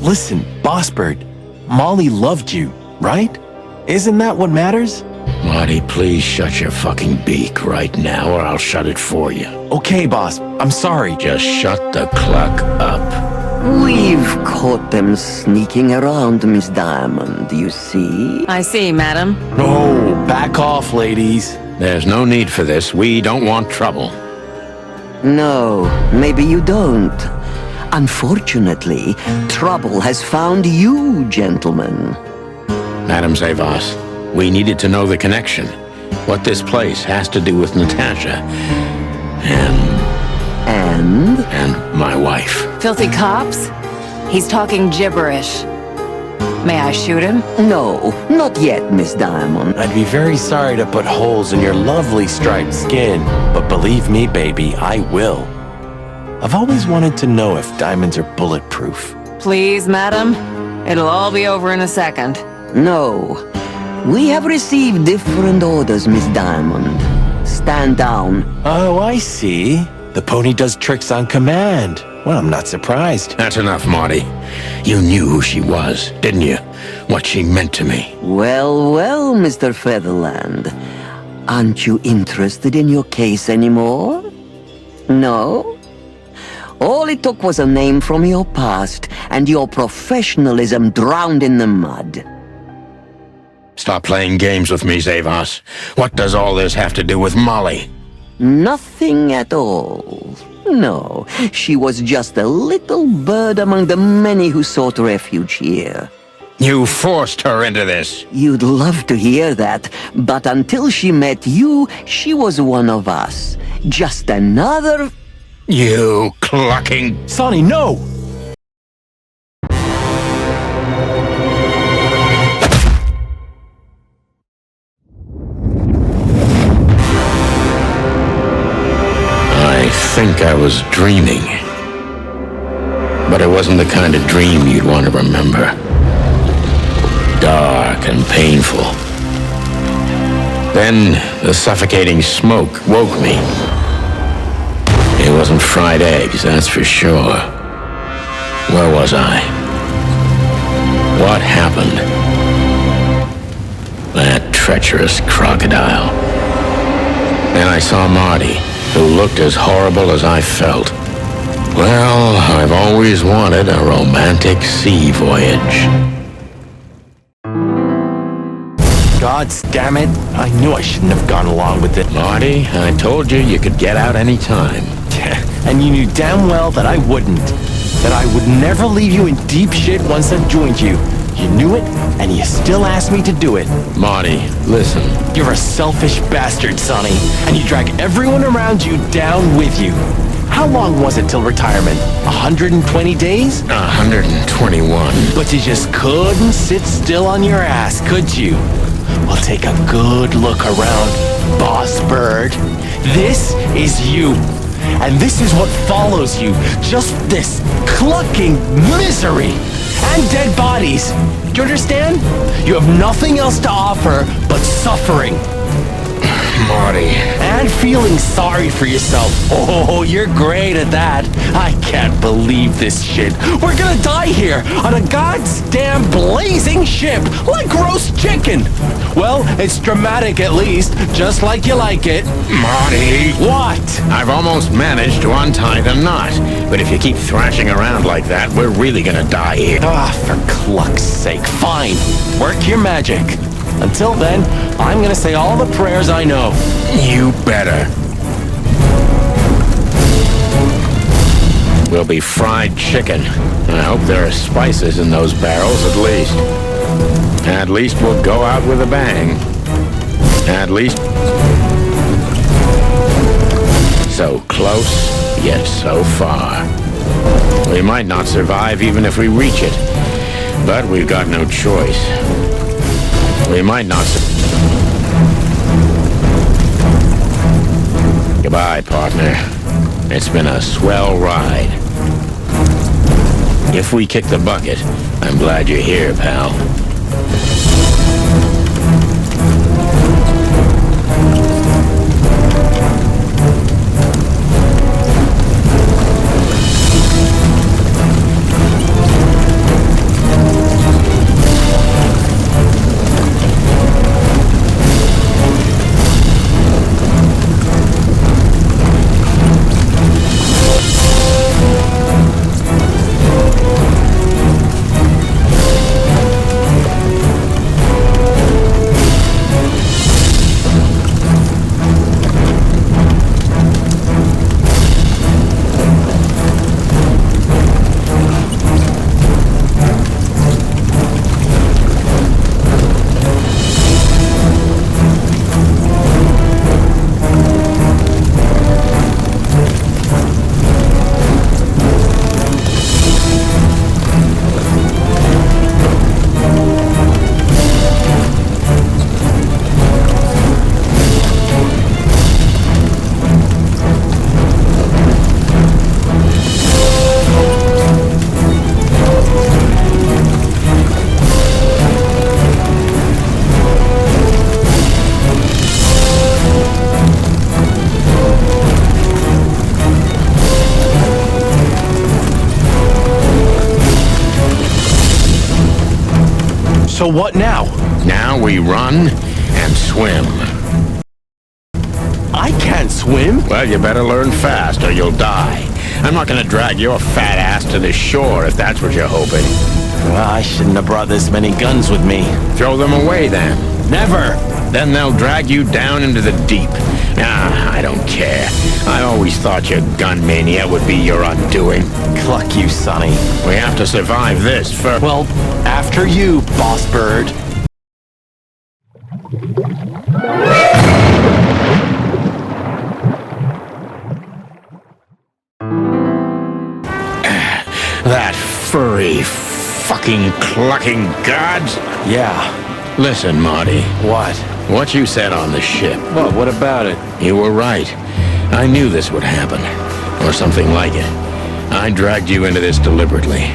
Listen, Boss Bird. Molly loved you, right? Isn't that what matters? Marty, please shut your fucking beak right now or I'll shut it for you. Okay, boss. I'm sorry. Just shut the cluck up. We've caught them sneaking around, Miss Diamond, you see? I see, madam. No, back off, ladies. There's no need for this. We don't want trouble. No, maybe you don't. Unfortunately, trouble has found you, gentlemen. Madam ZAYVAS, we needed to know the connection. What this place has to do with Natasha. And my wife. Filthy cops? He's talking gibberish. May I shoot him? No, not yet, Miss Diamond. I'd be very sorry to put holes in your lovely striped skin, but believe me, baby, I will. I've always wanted to know if diamonds are bulletproof. Please, madam. It'll all be over in a second. No. We have received different orders, Miss Diamond. Stand down. Oh, I see. The pony does tricks on command. Well, I'm not surprised. That's enough, Marty. You knew who she was, didn't you? What she meant to me. Well, well, Mr. Featherland. Aren't you interested in your case anymore? No? All it took was a name from your past, and your professionalism drowned in the mud. Stop playing games with me, ZAYVAS. What does all this have to do with Molly? Nothing at all. No, she was just a little bird among the many who sought refuge here. You forced her into this. You'd love to hear that, but until she met you, she was one of us. Just another... You clucking... Sonny, no! I think I was dreaming. But it wasn't the kind of dream you'd want to remember. Dark and painful. Then the suffocating smoke woke me. It wasn't fried eggs, that's for sure. Where was I? What happened? That treacherous crocodile. Then I saw Marty, who looked as horrible as I felt. Well, I've always wanted a romantic sea voyage. God damn it. I knew I shouldn't have gone along with it. Marty, I told you could get out any time. And you knew damn well that I wouldn't. That I would never leave you in deep shit once I've joined you. You knew it, and you still asked me to do it. Marty, listen. You're a selfish bastard, Sonny, and you drag everyone around you down with you. How long was it till retirement? 120 days? 121. But you just couldn't sit still on your ass, could you? Well, take a good look around, Boss Bird. This is you. And this is what follows you. Just this clucking misery. And dead bodies. Do you understand? You have nothing else to offer but suffering. Marty. And feeling sorry for yourself. Oh, you're great at that. I can't believe this shit. We're gonna die here on a goddamn blazing ship like roast chicken. Well, it's dramatic at least, just like you like it. Marty. What? I've almost managed to untie the knot. But if you keep thrashing around like that, we're really gonna die here. Ah, for cluck's sake. Fine. Work your magic. Until then, I'm gonna say all the prayers I know. You better. We'll be fried chicken. I hope there are spices in those barrels at least. At least we'll go out with a bang. At least... So close, yet so far. We might not survive even if we reach it. But we've got no choice. We might not... Goodbye, partner. It's been a swell ride. If we kick the bucket, I'm glad you're here, pal. So what now? Now we run and swim. I can't swim. Well, you better learn fast or you'll die. I'm not gonna drag your fat ass to the shore if that's what you're hoping. Well, I shouldn't have brought this many guns with me. Throw them away then. Never. Then they'll drag you down into the deep. Ah, I don't care. I always thought your gun mania would be your undoing. Cluck you, Sonny. We have to survive this first. Well, after you, boss bird. That furry, fucking clucking gods. Yeah. Listen, Marty. What? What you said on the ship. What about it? You were right. I knew this would happen. Or something like it. I dragged you into this deliberately.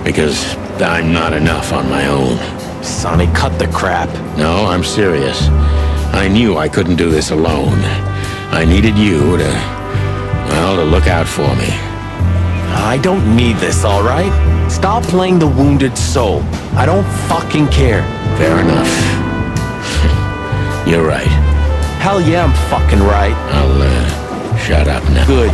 Because I'm not enough on my own. Sonny, cut the crap. No, I'm serious. I knew I couldn't do this alone. I needed you to look out for me. I don't need this, all right? Stop playing the wounded soul. I don't fucking care. Fair enough. You're right. Hell yeah, I'm fucking right. I'll, shut up now. Good.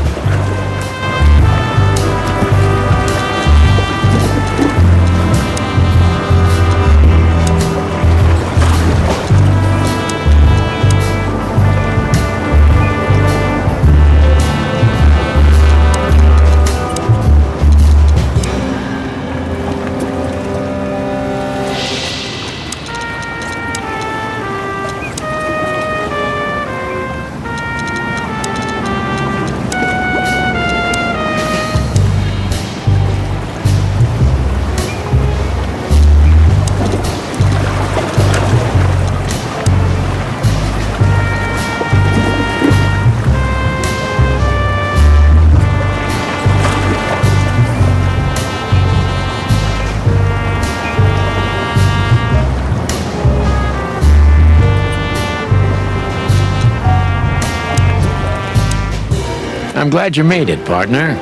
I'm glad you made it, partner.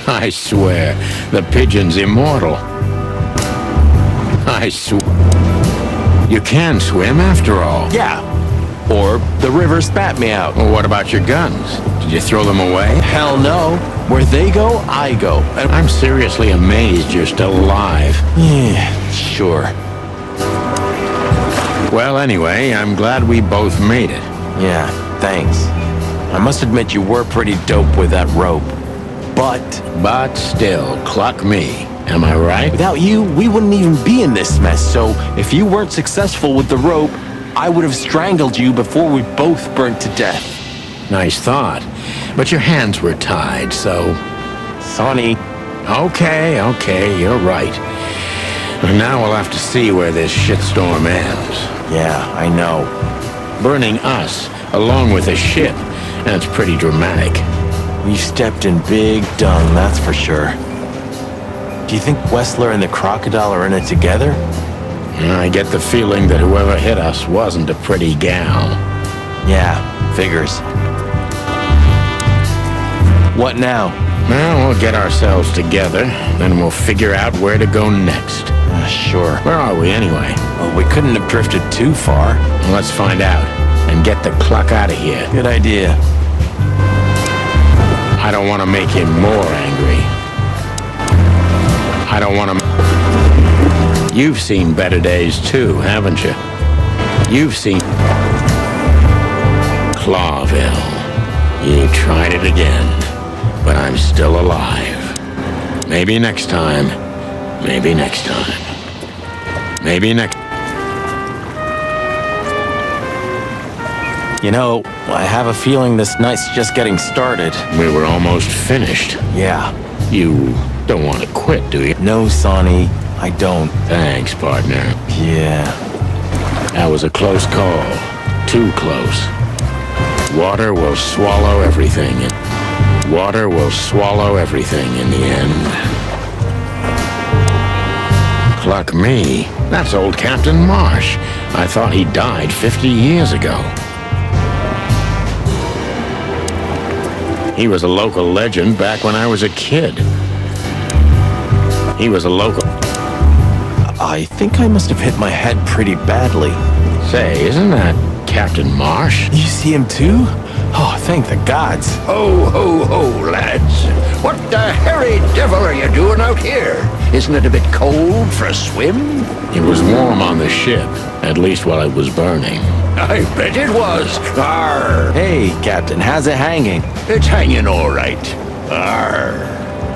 I swear, the pigeon's immortal. I swear. You can swim after all. Yeah. Or the river spat me out. Well, what about your guns? Did you throw them away? Hell no. Where they go, I go. And I'm seriously amazed you're still alive. yeah, sure. Well, anyway, I'm glad we both made it. Yeah, thanks. I must admit you were pretty dope with that rope. But Still, cluck me. Am I right? without you, we wouldn't even be in this mess. So if you weren't successful with the rope, I would have strangled you before we both burnt to death. Nice thought. But your hands were tied, so... Sonny. Okay, you're right. And now we'll have to see where this shitstorm ends. Yeah, I know. Burning us along with a ship. That's pretty dramatic. We've stepped in big dung, that's for sure. Do you think Wessler and the crocodile are in it together? I get the feeling that whoever hit us wasn't a pretty gal. Yeah, figures. What now? Well, we'll get ourselves together, then we'll figure out where to go next. Sure. Where are we anyway? Well, we couldn't have drifted too far. Let's find out and get the cluck out of here. Good idea. I don't want to make him more angry. I don't want to... You've seen better days too, haven't you? You've seen... Clawville. You tried it again, but I'm still alive. Maybe next time. Maybe next time. Maybe next... You know, I have a feeling this night's just getting started. We were almost finished. Yeah. You don't want to quit, do you? No, Sonny, I don't. Thanks, partner. Yeah. That was a close call. Too close. Water will swallow everything. Water will swallow everything in the end. Cluck me. That's old Captain Marsh. I thought he died 50 years ago. He was a local legend back when I was a kid. He was a local... I think I must have hit my head pretty badly. Say, isn't that Captain Marsh? You see him too? Oh, thank the gods. Ho, ho, ho, lads. What the hairy devil are you doing out here? Isn't it a bit cold for a swim? It was warm on the ship, at least while it was burning. I bet it was. Arr. Hey, Captain, how's it hanging? It's hanging all right. Arr.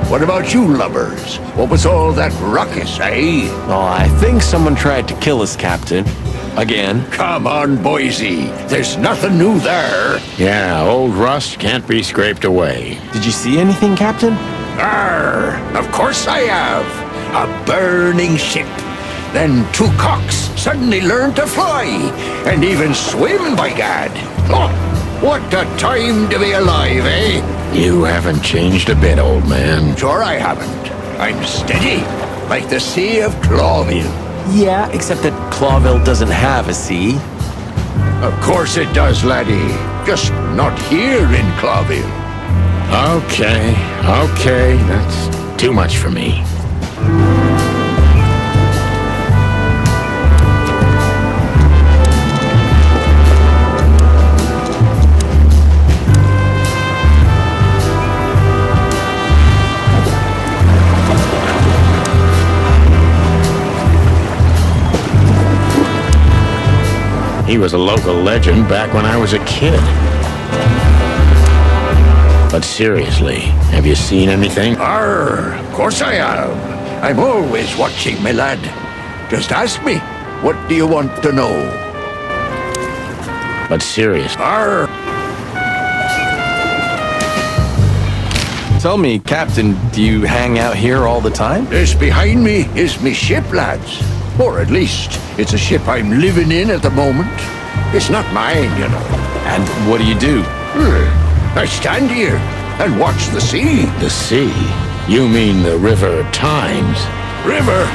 What about you lubbers? What was all that ruckus, eh? Oh, I think someone tried to kill us, Captain. Again. Come on, Boise. There's nothing new there. Yeah, old rust can't be scraped away. Did you see anything, Captain? Arr. Of course I have. A burning ship. Then two cocks suddenly learned to fly, and even swim, by gad. Oh, what a time to be alive, eh? You haven't changed a bit, old man. Sure I haven't. I'm steady, like the Sea of Clawville. Yeah, except that Clawville doesn't have a sea. Of course it does, laddie. Just not here in Clawville. Okay, that's too much for me. He was a local legend back when I was a kid. But seriously, have you seen anything? Arr, of course I have. I'm always watching, my lad. Just ask me, what do you want to know? But seriously. Arr! Tell me, Captain, do you hang out here all the time? This behind me is me ship, lads. Or at least, it's a ship I'm living in at the moment. It's not mine, you know. And what do you do? I stand here and watch the sea. The sea? You mean the River Times? River?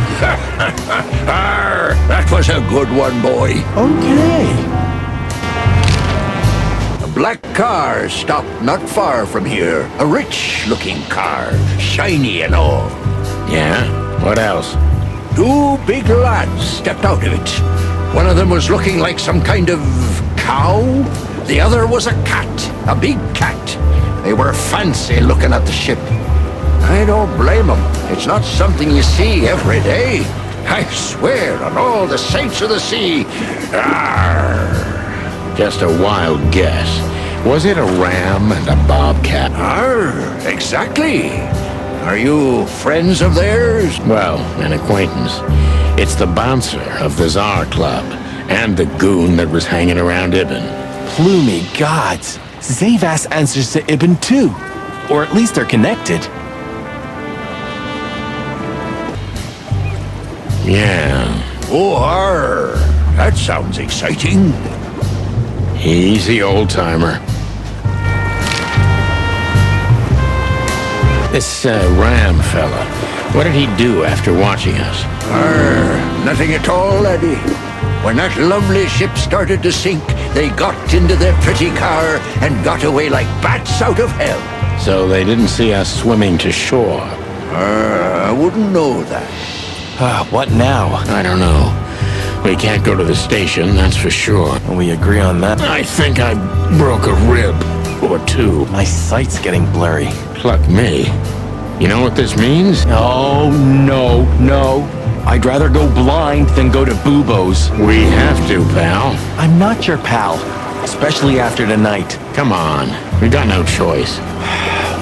Arr, that was a good one, boy. Okay. A black car stopped not far from here. A rich-looking car, shiny and all. Yeah? What else? Two big lads stepped out of it. One of them was looking like some kind of cow. The other was a cat, a big cat. They were fancy looking at the ship. I don't blame them. It's not something you see every day. I swear on all the saints of the sea. Arr. Just a wild guess. Was it a ram and a bobcat? Arr, exactly. Are you friends of theirs? Well, an acquaintance. It's the bouncer of the Tsar Club, and the goon that was hanging around Ibn. Plumey gods. ЗАЙВАS answers to Ibn too. Or at least they're connected. Yeah. Oh, arr. That sounds exciting. Easy, old-timer. This Ram fella, what did he do after watching us? Nothing at all, laddie. When that lovely ship started to sink, they got into their pretty car and got away like bats out of hell. So they didn't see us swimming to shore? I wouldn't know that. What now? I don't know. We can't go to the station, that's for sure. We agree on that. I think I broke a rib or two. My sight's getting blurry. Pluck me. You know what this means? Oh, no. I'd rather go blind than go to Bubo's. We have to, pal. I'm not your pal, especially after tonight. Come on. We got no choice.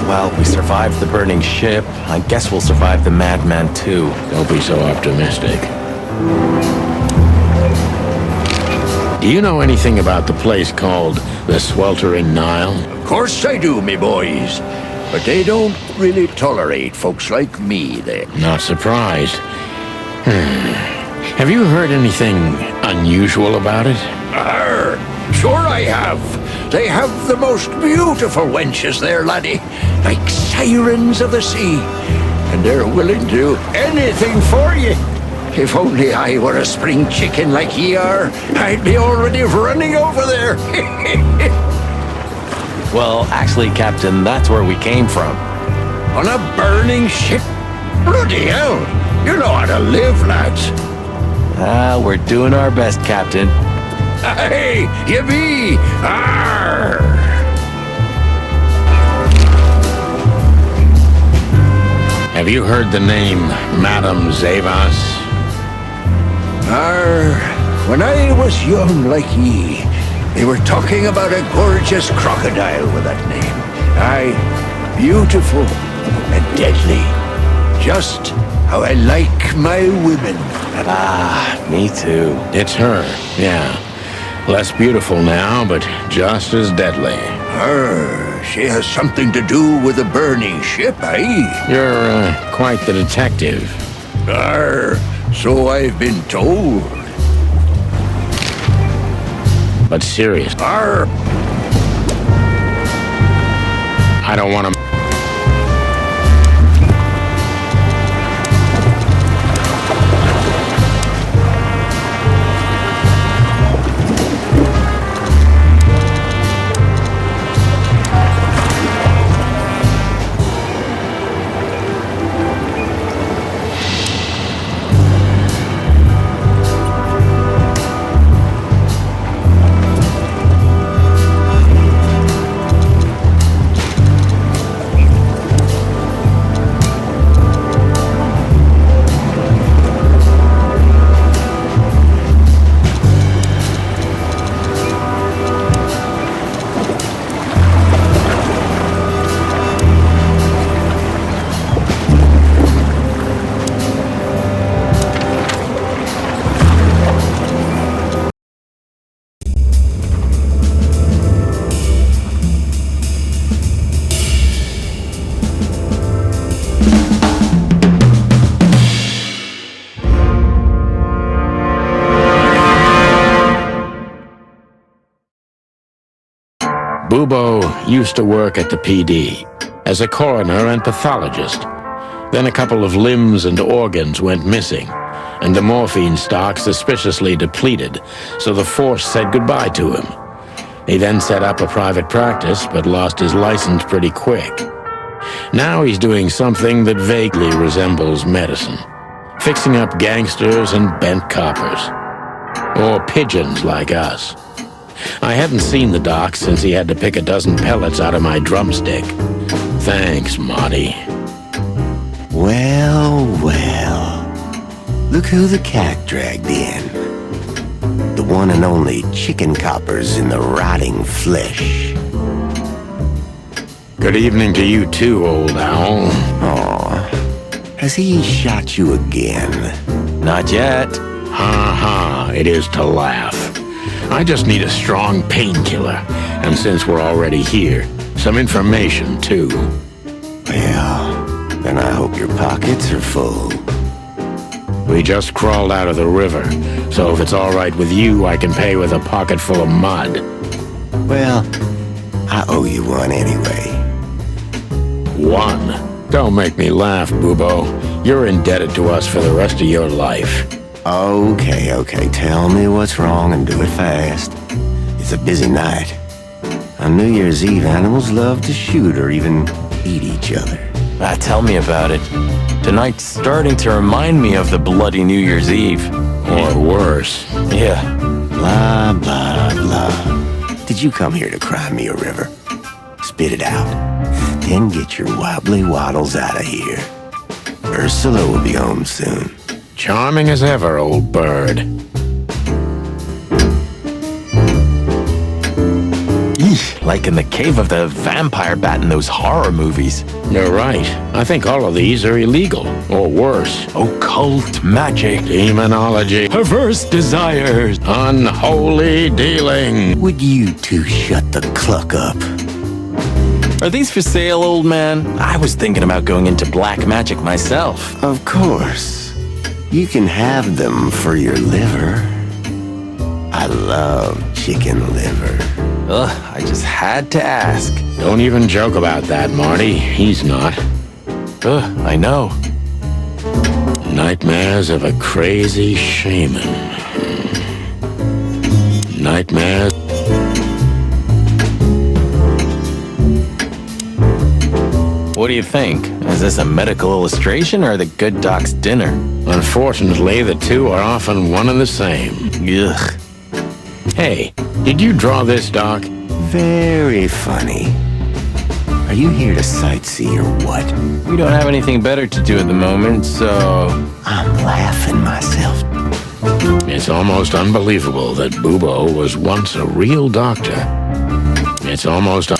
Well, we survived the burning ship. I guess we'll survive the madman, too. Don't be so optimistic. Do you know anything about the place called the Sweltering Nile? Of course I do, me boys. But they don't really tolerate folks like me there. Not surprised. Have you heard anything unusual about it? Sure I have. They have the most beautiful wenches there, laddie. Like sirens of the sea. And they're willing to do anything for you. If only I were a spring chicken like ye are, I'd be already running over there. Well, actually, Captain, that's where we came from. On a burning ship? Bloody hell. You know how to live, lads. We're doing our best, Captain. Hey, you be! Arr! Have you heard the name Madam ZAYVAS? When I was young like ye, they were talking about a gorgeous crocodile with that name. Aye, beautiful and deadly. Just how I like my women. Me too. It's her, yeah. Less beautiful now, but just as deadly. She has something to do with the burning ship, eh? You're quite the detective. So I've been told. But serious. I don't want to... Bubo used to work at the PD as a coroner and pathologist. Then a couple of limbs and organs went missing, and the morphine stock suspiciously depleted, so the force said goodbye to him. He then set up a private practice, but lost his license pretty quick. Now he's doing something that vaguely resembles medicine, fixing up gangsters and bent coppers. Or pigeons like us. I hadn't seen the doc since he had to pick a dozen pellets out of my drumstick. Thanks, Monty. Well. Look who the cat dragged in. The one and only chicken coppers in the rotting flesh. Good evening to you too, old owl. Aw, has he shot you again? Not yet. Ha, it is to laugh. I just need a strong painkiller, and since we're already here, some information too. Well, then I hope your pockets are full. We just crawled out of the river, so if it's all right with you, I can pay with a pocket full of mud. Well, I owe you one anyway. One? Don't make me laugh, Bubo. You're indebted to us for the rest of your life. Okay. Tell me what's wrong and do it fast. It's a busy night. On New Year's Eve, animals love to shoot or even eat each other. Tell me about it. Tonight's starting to remind me of the bloody New Year's Eve. Or worse. Yeah. Blah, blah, blah. Did you come here to cry me a river? Spit it out. Then get your wobbly waddles out of here. Ursula will be home soon. Charming as ever, old bird. Like in the cave of the vampire bat in those horror movies. You're right. I think all of these are illegal, or worse. Occult magic. Demonology. Perverse desires. Unholy dealing. Would you two shut the cluck up? Are these for sale, old man? I was thinking about going into black magic myself. Of course. You can have them for your liver. I love chicken liver. Ugh, I just had to ask. Don't even joke about that, Marty. He's not. Ugh, I know. Nightmares of a crazy shaman. Nightmares. What do you think? Is this a medical illustration or the good doc's dinner? Unfortunately, the two are often one and the same. Ugh. Hey, did you draw this, Doc? Very funny. Are you here to sightsee or what? We don't have anything better to do at the moment, so... I'm laughing myself. It's almost unbelievable that Bubo was once a real doctor. It's almost...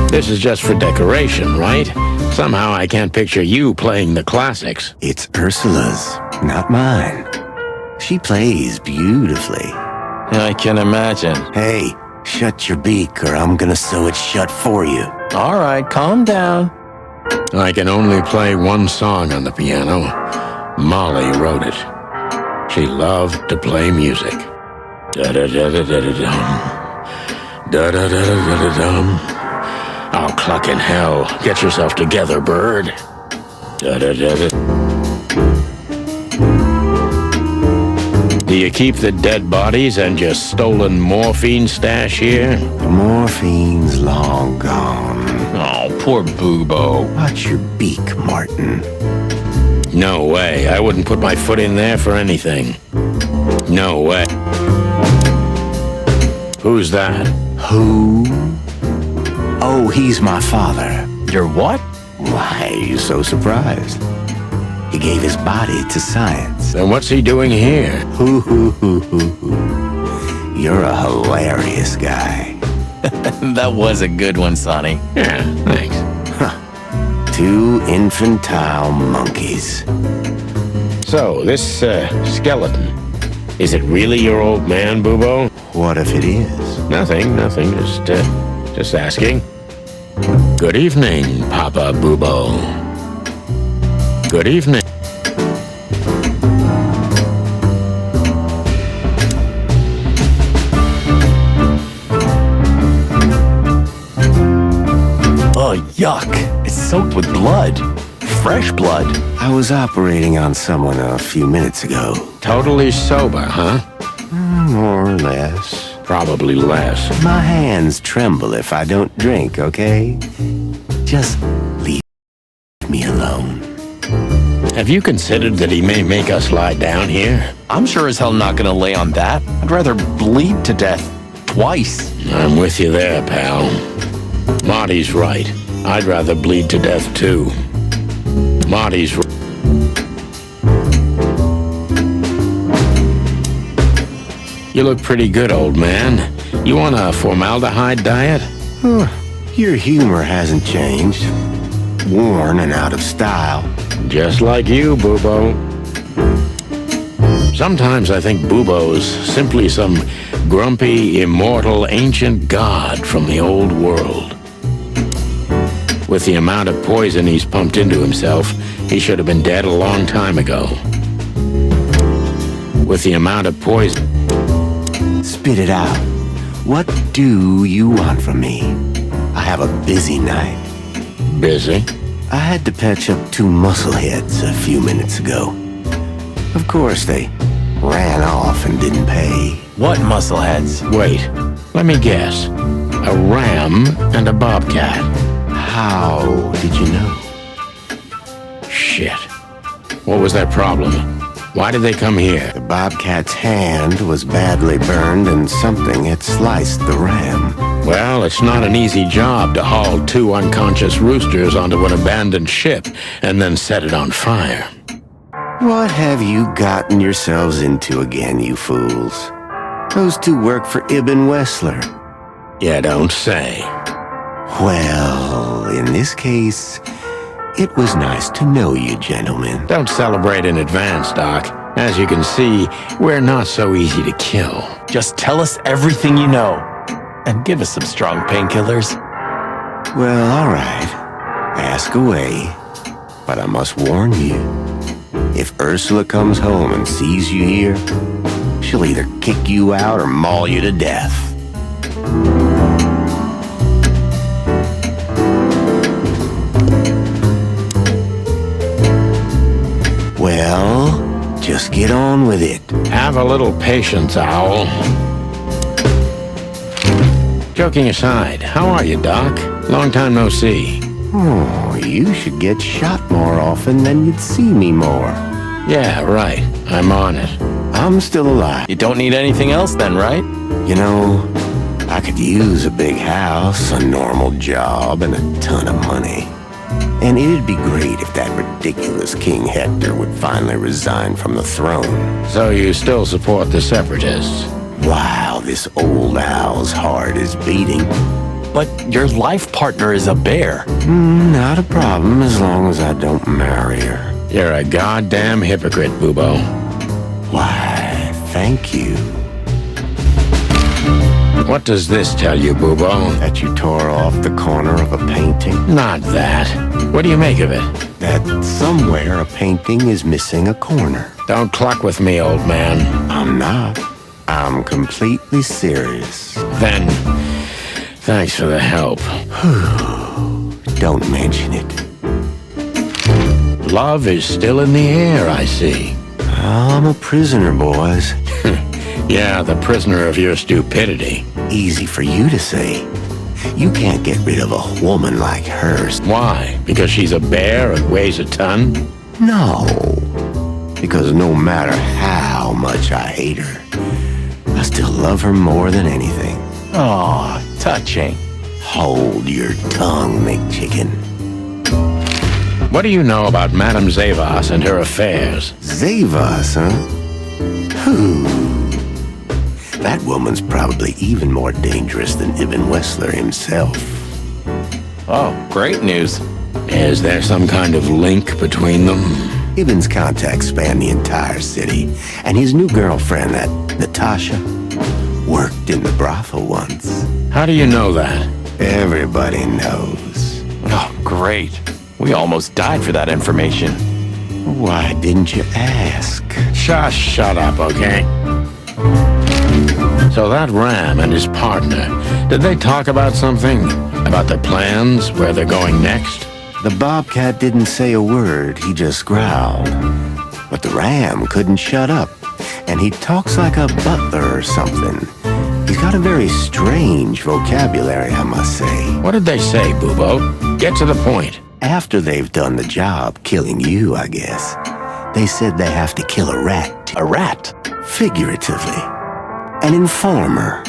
This is just for decoration, right? Somehow I can't picture you playing the classics. It's Ursula's, not mine. She plays beautifully. I can imagine. Hey, shut your beak or I'm gonna sew it shut for you. All right, calm down. I can only play one song on the piano. Molly wrote it. She loved to play music. Da-da-da-da-da-da-dum. Da-da-da-da-da-da-dum. Oh, cluck in hell. Get yourself together, bird. Da-da-da-da. Do you keep the dead bodies and your stolen morphine stash here? The morphine's long gone. Oh, poor Bubo. Watch your beak, Martin. No way. I wouldn't put my foot in there for anything. No way. Who's that? Who? Oh, he's my father. Your what? Why are you so surprised? He gave his body to science. Then what's he doing here? Hoo. You're a hilarious guy. That was a good one, Sonny. Yeah, thanks. Two infantile monkeys. So, this skeleton, is it really your old man, Bubo? What if it is? Nothing. Just asking. Good evening, Papa Bubo. Good evening. Oh, yuck. It's soaked with blood. Fresh blood. I was operating on someone a few minutes ago. Totally sober, huh? More or less. Probably less. My hands tremble if I don't drink, okay? Just leave me alone. Have you considered that he may make us lie down here? I'm sure as hell not gonna lay on that. I'd rather bleed to death twice. I'm with you there, pal. Marty's right. I'd rather bleed to death, too. Marty's right. You look pretty good, old man. You on a formaldehyde diet? Your humor hasn't changed. Worn and out of style. Just like you, Bubo. Sometimes I think Bubo's simply some grumpy, immortal, ancient god from the old world. With the amount of poison he's pumped into himself, he should have been dead a long time ago. with the amount of poison. Spit it out. What do you want from me? I have a busy night. Busy? I had to patch up 2 muscleheads a few minutes ago. Of course, they ran off and didn't pay. What muscleheads? Wait, let me guess. A ram and a bobcat. How did you know? Shit. What was their problem? Why did they come here? The bobcat's hand was badly burned and something had sliced the ram. Well, it's not an easy job to haul 2 unconscious roosters onto an abandoned ship and then set it on fire. What have you gotten yourselves into again, you fools? Those 2 work for Ibn Wessler. You don't say. Well, in this case, it was nice to know you, gentlemen. Don't celebrate in advance, Doc. As you can see, we're not so easy to kill. Just tell us everything you know. And give us some strong painkillers. Well, all right. Ask away. But I must warn you, if Ursula comes home and sees you here, she'll either kick you out or maul you to death. Well, just get on with it. Have a little patience, Owl. Joking aside, how are you, Doc? Long time no see. Oh, you should get shot more often, then you'd see me more. Yeah, right. I'm on it. I'm still alive. You don't need anything else then, right? You know, I could use a big house, a normal job, and a ton of money. And it'd be great if that ridiculous King Hector would finally resign from the throne. So you still support the Separatists? Wow, this old owl's heart is beating. But your life partner is a bear. Not a problem as long as I don't marry her. You're a goddamn hypocrite, Bubo. Why, thank you. What does this tell you, Bubo? That you tore off the corner of a painting? Not that. What do you make of it? That somewhere a painting is missing a corner. Don't cluck with me, old man. I'm not. I'm completely serious. Then, thanks for the help. Don't mention it. Love is still in the air, I see. I'm a prisoner, boys. Yeah, the prisoner of your stupidity. Easy for you to say. You can't get rid of a woman like her. Why? Because she's a bear and weighs a ton? No. Because no matter how much I hate her, I still love her more than anything. Aw, touching. Hold your tongue, McChicken. What do you know about Madame ZAYVAS and her affairs? ZAYVAS, huh? Who? That woman's probably even more dangerous than Ibn Wessler himself. Oh, great news. Is there some kind of link between them? Ibn's contacts span the entire city, and his new girlfriend, that Natasha, worked in the brothel once. How do you know that? Everybody knows. Oh, great. We almost died for that information. Why didn't you ask? Just shut up, okay? So that Ram and his partner, did they talk about something? About their plans, where they're going next? The bobcat didn't say a word, he just growled. But the ram couldn't shut up, and he talks like a butler or something. He's got a very strange vocabulary, I must say. What did they say, Bubo? Get to the point. After they've done the job killing you, I guess, they said they have to kill a rat. A rat? Figuratively. An informer.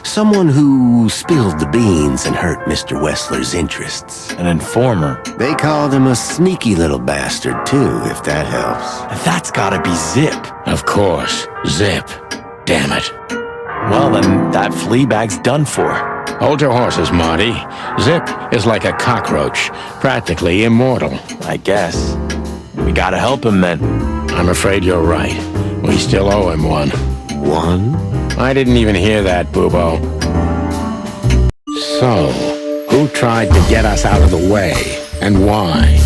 Someone who spilled the beans and hurt Mr. Wessler's interests. An informer? They called him a sneaky little bastard, too, if that helps. That's gotta be Zip. Of course. Zip. Damn it. Well, then that flea bag's done for. Hold your horses, Marty. Zip is like a cockroach, practically immortal. I guess. We gotta help him then. I'm afraid you're right. We still owe him one. One? I didn't even hear that, Bubo. So, who tried to get us out of the way, and why?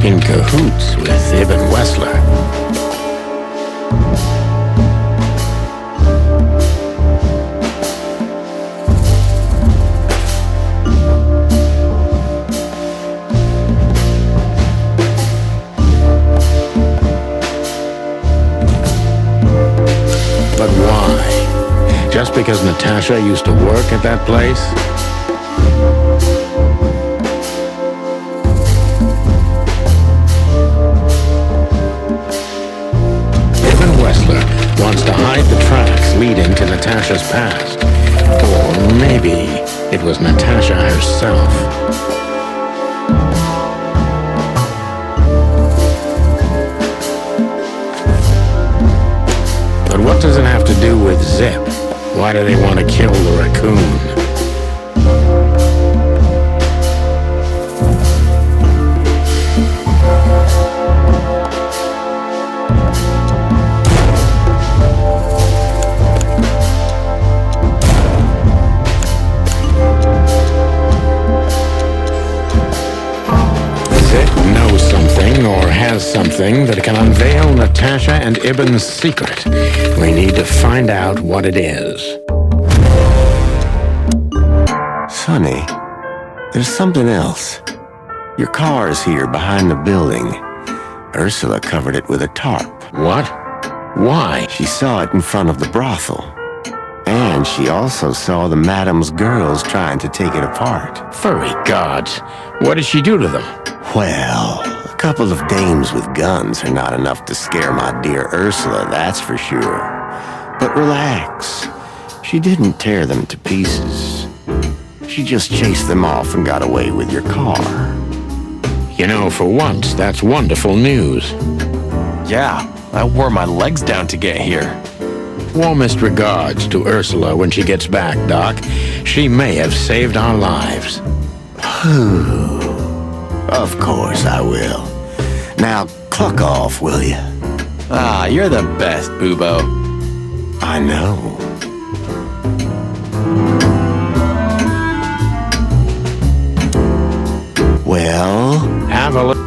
in cahoots with Ibn Wessler. But why? Just because Natasha used to work at that place? Ibn Wessler wants to hide the tracks leading to Natasha's past. Or maybe it was Natasha herself. But what does it have to do with Zip? Why do they want to kill the raccoon? Zip knows something or has something that can unveil Natasha and Ibn's secret. We need to find out what it is. Sonny, there's something else. Your car is here behind the building. Ursula covered it with a tarp. What? Why? She saw it in front of the brothel. And she also saw the madam's girls trying to take it apart. Furry gods. What did she do to them? Well, a couple of dames with guns are not enough to scare my dear Ursula, that's for sure. But relax. She didn't tear them to pieces. She just chased them off and got away with your car. You know, for once, that's wonderful news. Yeah, I wore my legs down to get here. Warmest regards to Ursula when she gets back, Doc. She may have saved our lives. Of course I will. Now, cluck off, will you? Ah, you're the best, Boobo. I know. Well, Have a look.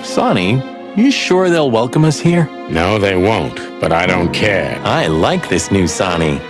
Sonny, you sure they'll welcome us here? No, they won't, but I don't care. I like this new Sonny.